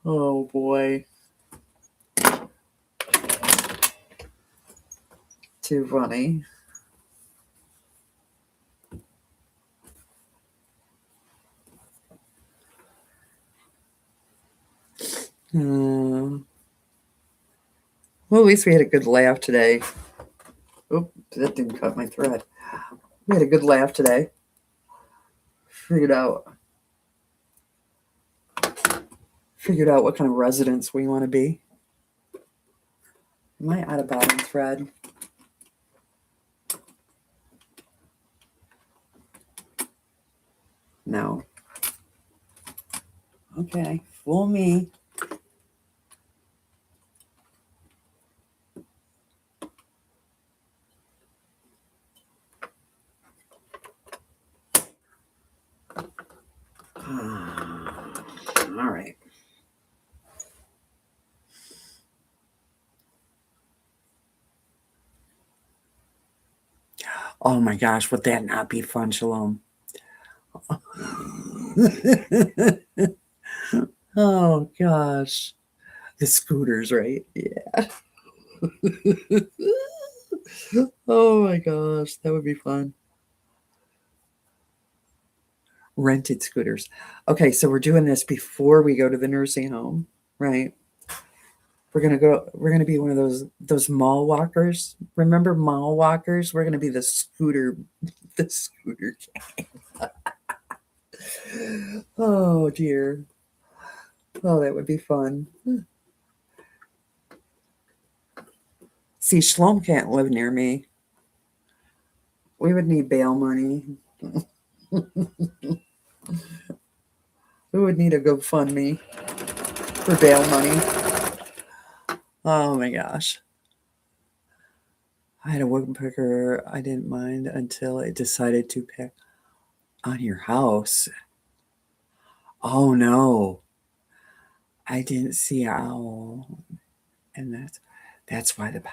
Oh boy. Too funny. Well, at least we had a good laugh today. Oop, that didn't cut my thread. We had a good laugh today. Figured out what kind of residents we want to be. Am I out of bottom thread? No. Okay, fool me. All right. Oh my gosh, would that not be fun, Shalom? Oh gosh. The scooters, right? Yeah. Oh my gosh, that would be fun. Rented scooters. Okay, so we're doing this before we go to the nursing home, right? We're gonna be one of those mall walkers. Remember mall walkers? We're gonna be the scooter gang. Oh dear. Oh, that would be fun. See, Shlom can't live near me. We would need bail money. We would need a GoFundMe for bail money. Oh my gosh. I had a woodpecker I didn't mind until it decided to pick on your house. Oh no, I didn't see an owl, and that's why the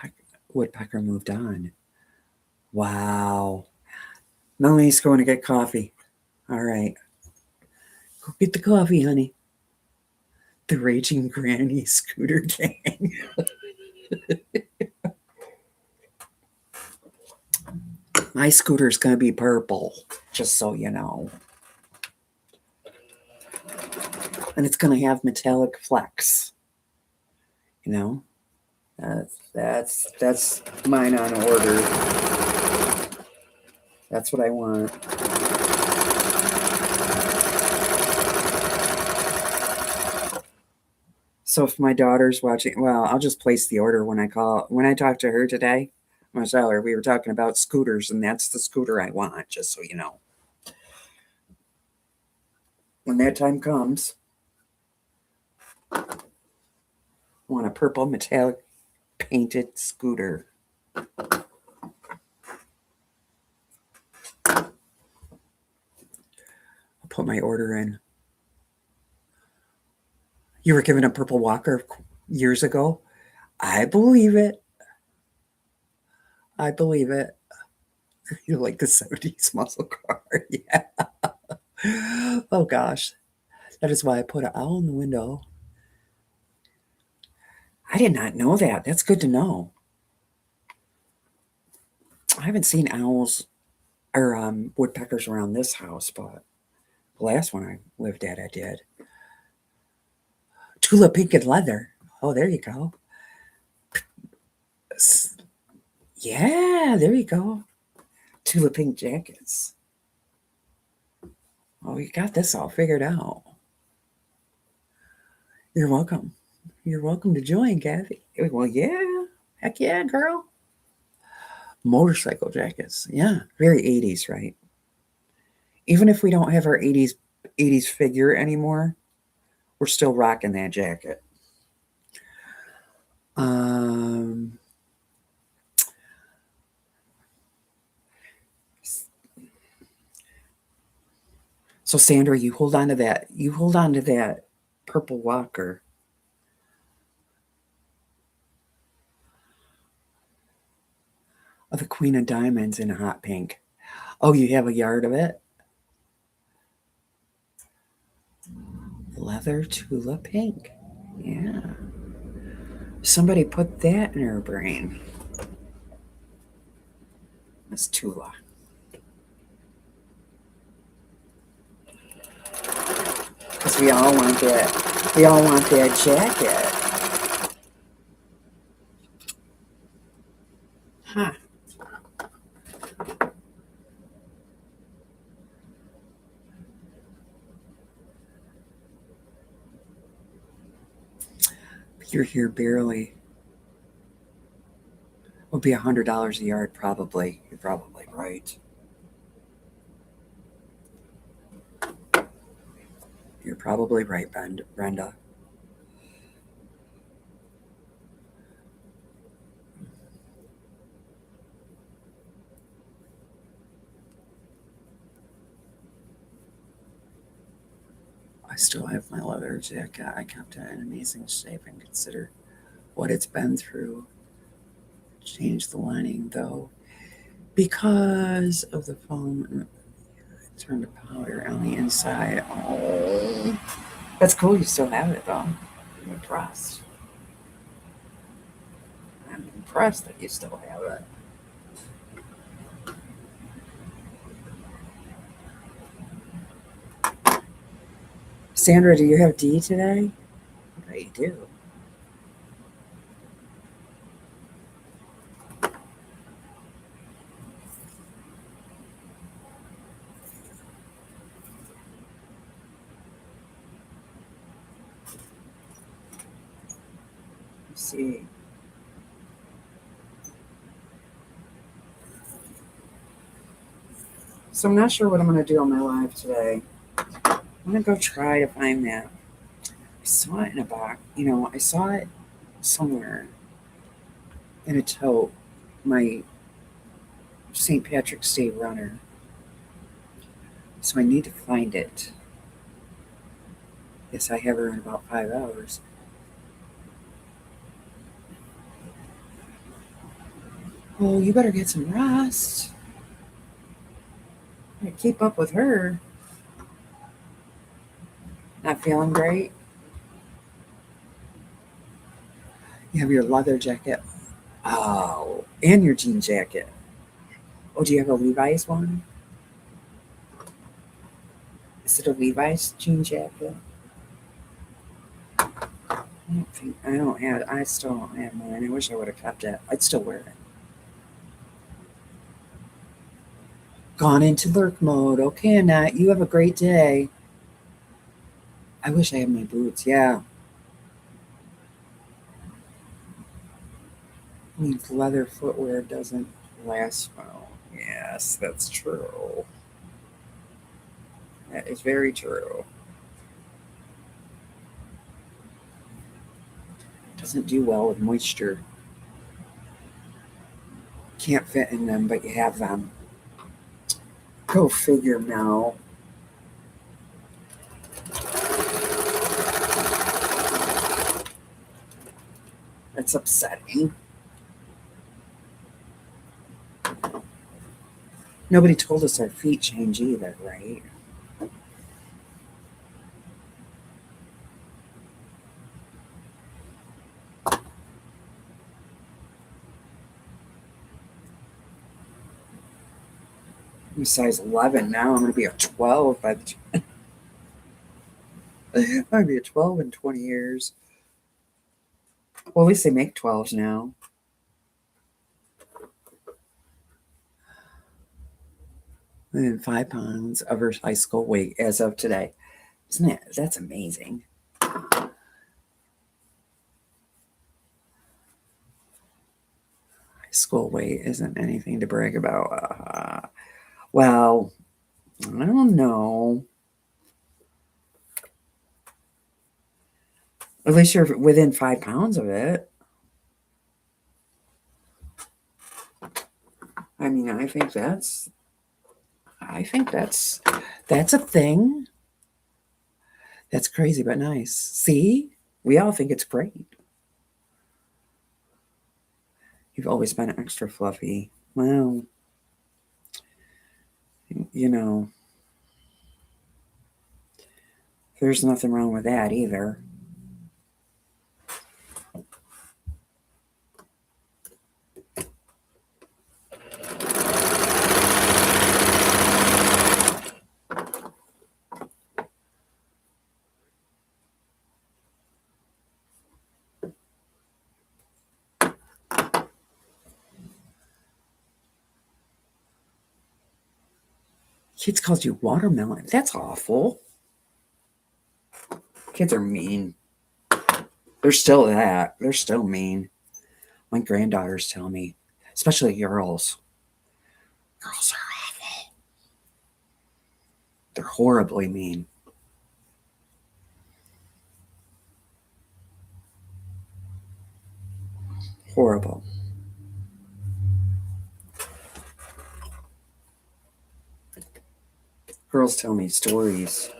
woodpecker moved on. Wow. Melanie's going to get coffee. All right, go get the coffee, honey. The Raging Granny Scooter Gang. My scooter's gonna be purple, just so you know. And it's gonna have metallic flecks. You know? That's mine on order. That's what I want. So if my daughter's watching, well, I'll just place the order when I talk to her today. I'm gonna tell her we were talking about scooters, and that's the scooter I want, just so you know. When that time comes, I want a purple metallic painted scooter. I'll put my order in. You were given a purple walker years ago? I believe it. I believe it. You like the 70s muscle car. Yeah. Oh gosh. That is why I put an owl in the window. I did not know that. That's good to know. I haven't seen owls or woodpeckers around this house, but the last one I lived at, I did. Tulip pink and leather. Oh, there you go. Yeah, there you go. Tulip pink jackets. Oh, you got this all figured out. You're welcome. You're welcome to join, Kathy. Well, yeah. Heck yeah, girl. Motorcycle jackets. Yeah, very 80s, right? Even if we don't have our 80s figure anymore, we're still rocking that jacket. Um so Sandra, you hold on to that. You hold on to that purple walker. Of the Queen of Diamonds in hot pink. Oh, you have a yard of it? Leather tulip pink. Yeah. Somebody put that in her brain. Miss Tula. Because we all want that. We all want that jacket. Huh. You're here barely. Would be $100 a yard, probably. You're probably right. You're probably right, Brenda. I still have my leather jacket. I kept it in amazing shape and consider what it's been through. Change the lining though, because of the foam. Turned to powder on the inside. Oh, that's cool. You still have it though. I'm impressed. I'm impressed that you still have it. Sandra, do you have D today? I bet you do. Let's see. So I'm not sure what I'm going to do on my live today. I'm going to go try to find that. I saw it in a box. I saw it somewhere in a tote. My St. Patrick's Day runner. So I need to find it. Yes, I have her in about 5 hours. Oh, you better get some rest. Keep up with her. Not feeling great? You have your leather jacket. Oh, and your jean jacket. Oh, do you have a Levi's one? Is it a Levi's jean jacket? I don't have. I still don't have mine. I wish I would have kept it. I'd still wear it. Gone into lurk mode. Okay, Annette. You have a great day. I wish I had my boots. Yeah. I mean, leather footwear doesn't last well. Yes, that's true. That is very true. Doesn't do well with moisture. Can't fit in them, but you have them. Go figure, Mel. That's upsetting. Nobody told us our feet change either, right? I'm a size 11 now. I'm going to be a 12 by the time. I'm going to be a 12 in 20 years. Well, at least they make 12s now. And 5 pounds of her high school weight as of today. Isn't it? That's amazing. High school weight isn't anything to brag about. Well, I don't know. At least you're within 5 pounds of it. I mean, that's a thing. That's crazy but nice. See? We all think it's great. You've always been extra fluffy. Well, you know, there's nothing wrong with that either. Kids called you watermelon. That's awful. Kids are mean. They're still that. They're still mean. My granddaughters tell me, especially girls. Girls are awful. They're horribly mean. Horrible. Girls tell me stories.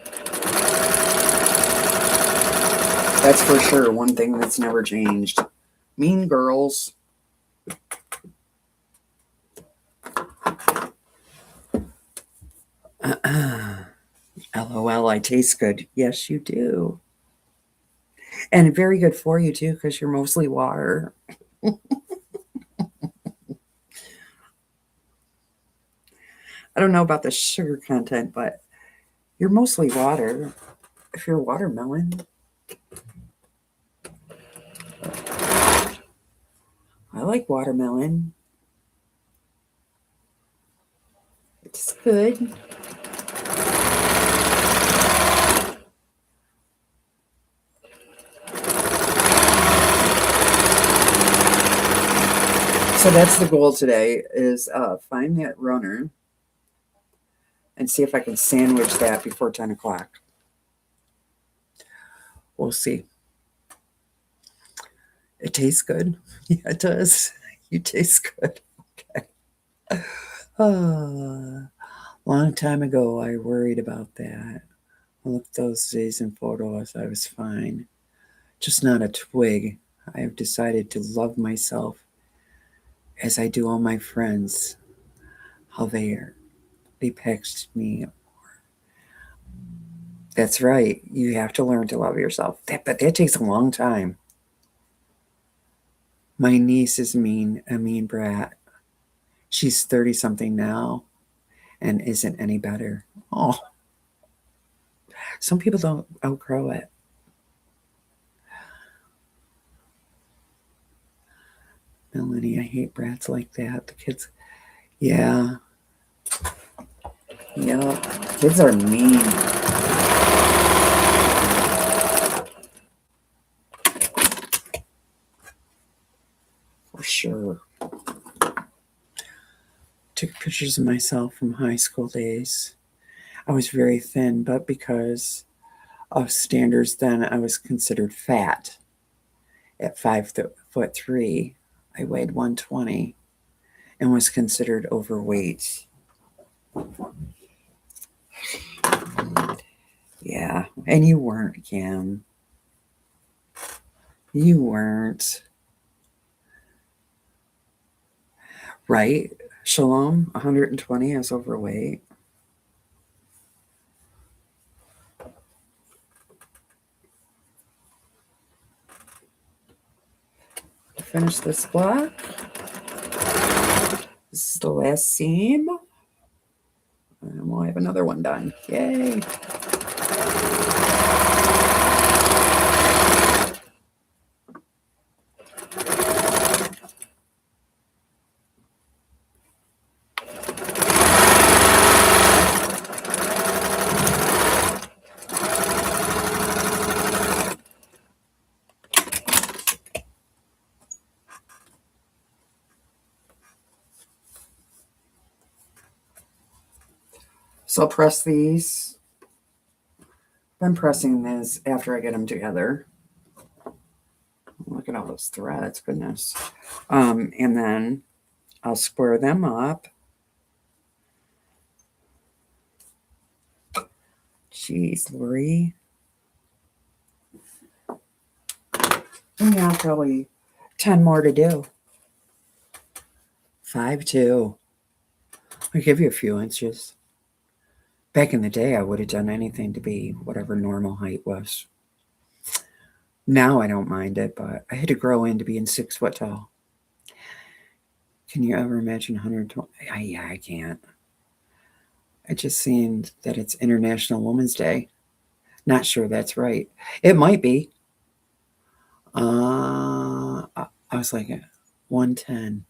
That's for sure one thing that's never changed. Mean girls. LOL, I taste good. Yes, you do. And very good for you too, because you're mostly water. I don't know about the sugar content, but you're mostly water. If you're a watermelon, I like watermelon. It's good. So that's the goal today is find that runner and see if I can sandwich that before 10 o'clock. We'll see. It tastes good. Yeah, it does. You taste good. Okay. Long time ago, I worried about that. I looked those days in photos. I was fine. Just not a twig. I have decided to love myself as I do all my friends. How they depict me. That's right. You have to learn to love yourself. But that takes a long time. My niece is a mean brat. She's 30 something now and isn't any better. Oh, some people don't outgrow it. Melanie, I hate brats like that. The kids, yeah, yeah, kids are mean. For sure. Took pictures of myself from high school days. I was very thin, but because of standards then, I was considered fat. At 5 foot 3, I weighed 120 and was considered overweight. Yeah, and you weren't, Kim. You weren't. Right? Shalom, 120 is overweight. Finish this block. This is the last seam. And we'll have another one done. Yay. So I'll press these. I'm pressing this after I get them together. Look at all those threads, goodness. And then I'll square them up. Jeez, Lori. Yeah, probably 10 more to do. 5 2. I'll give you a few inches. Back in the day, I would have done anything to be whatever normal height was. Now I don't mind it, but I had to grow into being 6 foot tall. Can you ever imagine 120? Yeah, I can't. It just seemed that it's International Women's Day. Not sure that's right. It might be. I was like 110.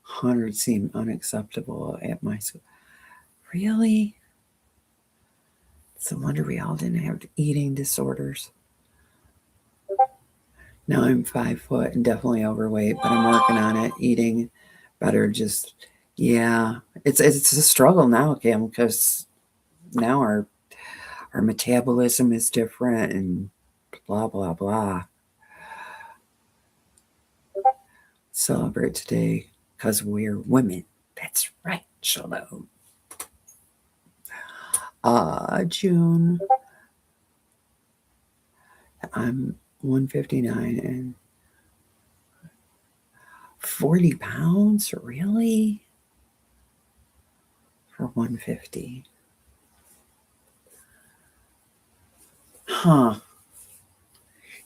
100 seemed unacceptable at my school. Really? It's a wonder we all didn't have eating disorders. Now I'm 5 foot and definitely overweight, but I'm working on it. Eating better. Just yeah, it's a struggle now, Kim, because now our metabolism is different and blah blah blah. Celebrate today because we're women. That's right. Shalom. June. I'm 159 and 40 pounds? Really? For 150. Huh.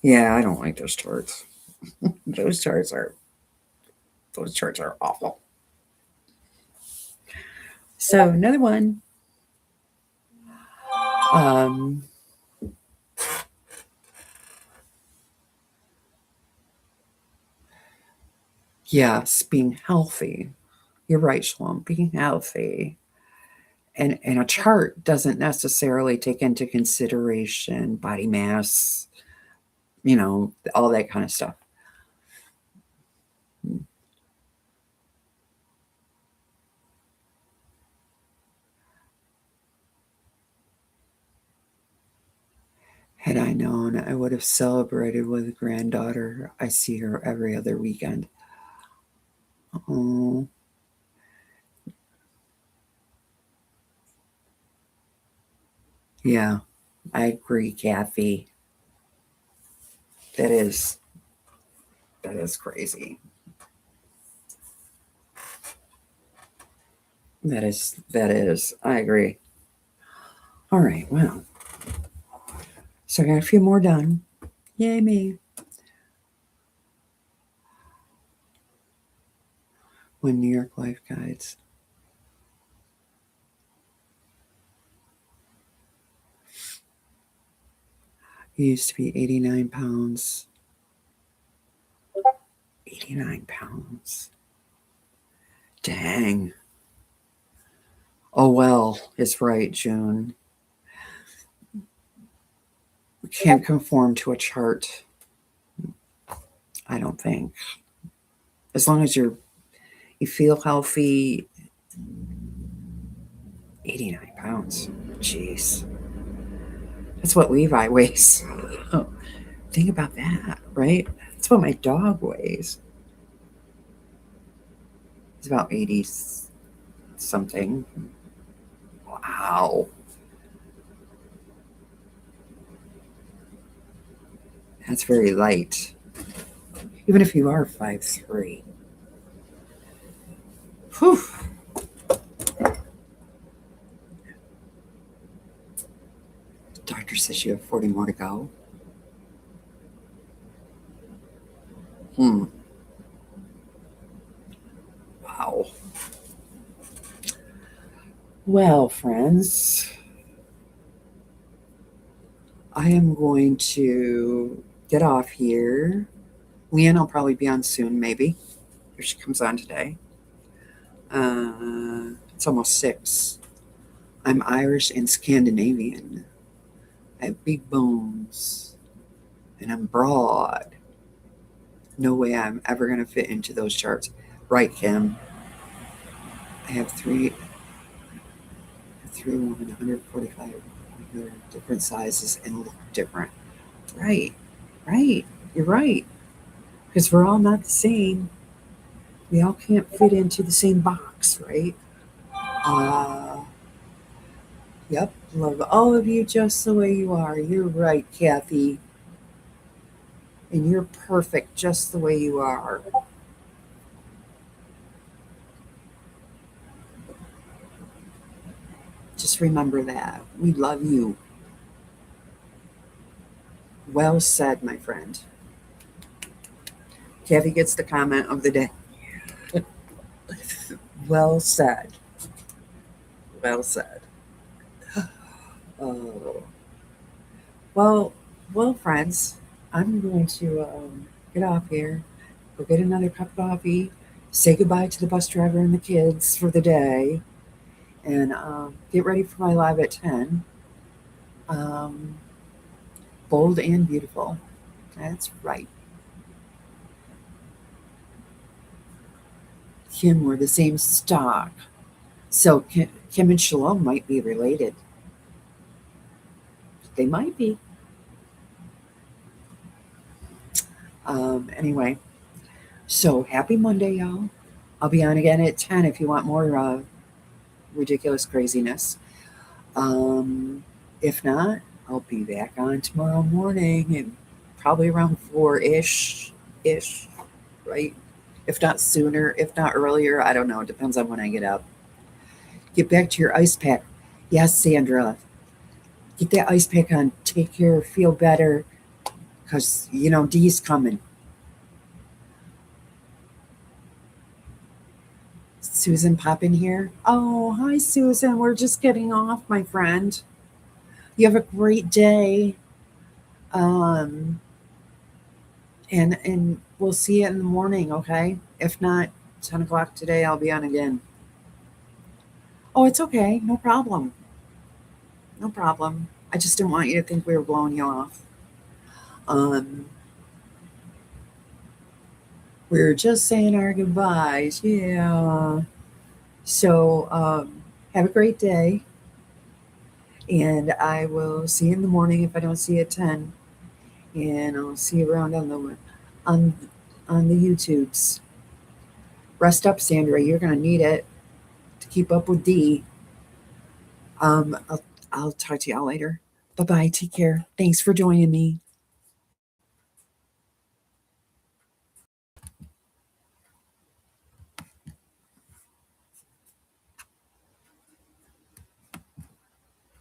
Yeah, I don't like those charts. those charts are awful. So another one. Yes, being healthy. You're right, Shalom. Being healthy. And a chart doesn't necessarily take into consideration body mass, all that kind of stuff. Had I known, I would have celebrated with a granddaughter. I see her every other weekend. Oh. Yeah. I agree, Kathy. That is crazy. That is. I agree. All right, well. So I got a few more done. Yay me. When New York Life Guides. He used to be 89 pounds. 89 pounds. Dang. Oh, well, it's right, June. We can't conform to a chart. I don't think. As long as you feel healthy, 89 pounds. Jeez. That's what Levi weighs. Oh, think about that, right? That's what my dog weighs. He's about 80 something. Wow. That's very light. Even if you are 5'3". Whew. Doctor says you have 40 more to go. Wow. Well, friends, I am going to get off here. Leanne will probably be on soon, maybe, if she comes on today. It's almost 6. I'm Irish and Scandinavian. I have big bones, and I'm broad. No way I'm ever going to fit into those charts. Right, Kim? I have three women, 145 different sizes and look different. Right, right. You're right. Because we're all not the same. We all can't fit into the same box, right? Yep. Love all of you just the way you are. You're right, Kathy. And you're perfect just the way you are. Just remember that. We love you. Well said, my friend. Kathy gets the comment of the day. Well said. Well said. Oh. Well, friends, I'm going to get off here, go get another cup of coffee, say goodbye to the bus driver and the kids for the day, and get ready for my live at 10. Um, Bold and beautiful. That's right. Kim, we're the same stock. So Kim and Shalom might be related. They might be. Anyway, so happy Monday, y'all. I'll be on again at 10 if you want more ridiculous craziness. If not, I'll be back on tomorrow morning and probably around 4-ish, right? If not sooner, if not earlier, I don't know. It depends on when I get up. Get back to your ice pack. Yes, Sandra. Get that ice pack on. Take care. Feel better. Because, Dee's coming. Susan pop in here. Oh, hi, Susan. We're just getting off, my friend. You have a great day. And we'll see you in the morning, okay? If not, 10 o'clock today, I'll be on again. Oh, it's okay. No problem. No problem. I just didn't want you to think we were blowing you off. We were just saying our goodbyes. Yeah. So have a great day. And I will see you in the morning if I don't see you at 10. And I'll see you around on the YouTubes. Rest up, Sandra. You're gonna need it to keep up with Dee. I'll talk to y'all later. Bye bye. Take care. Thanks for joining me.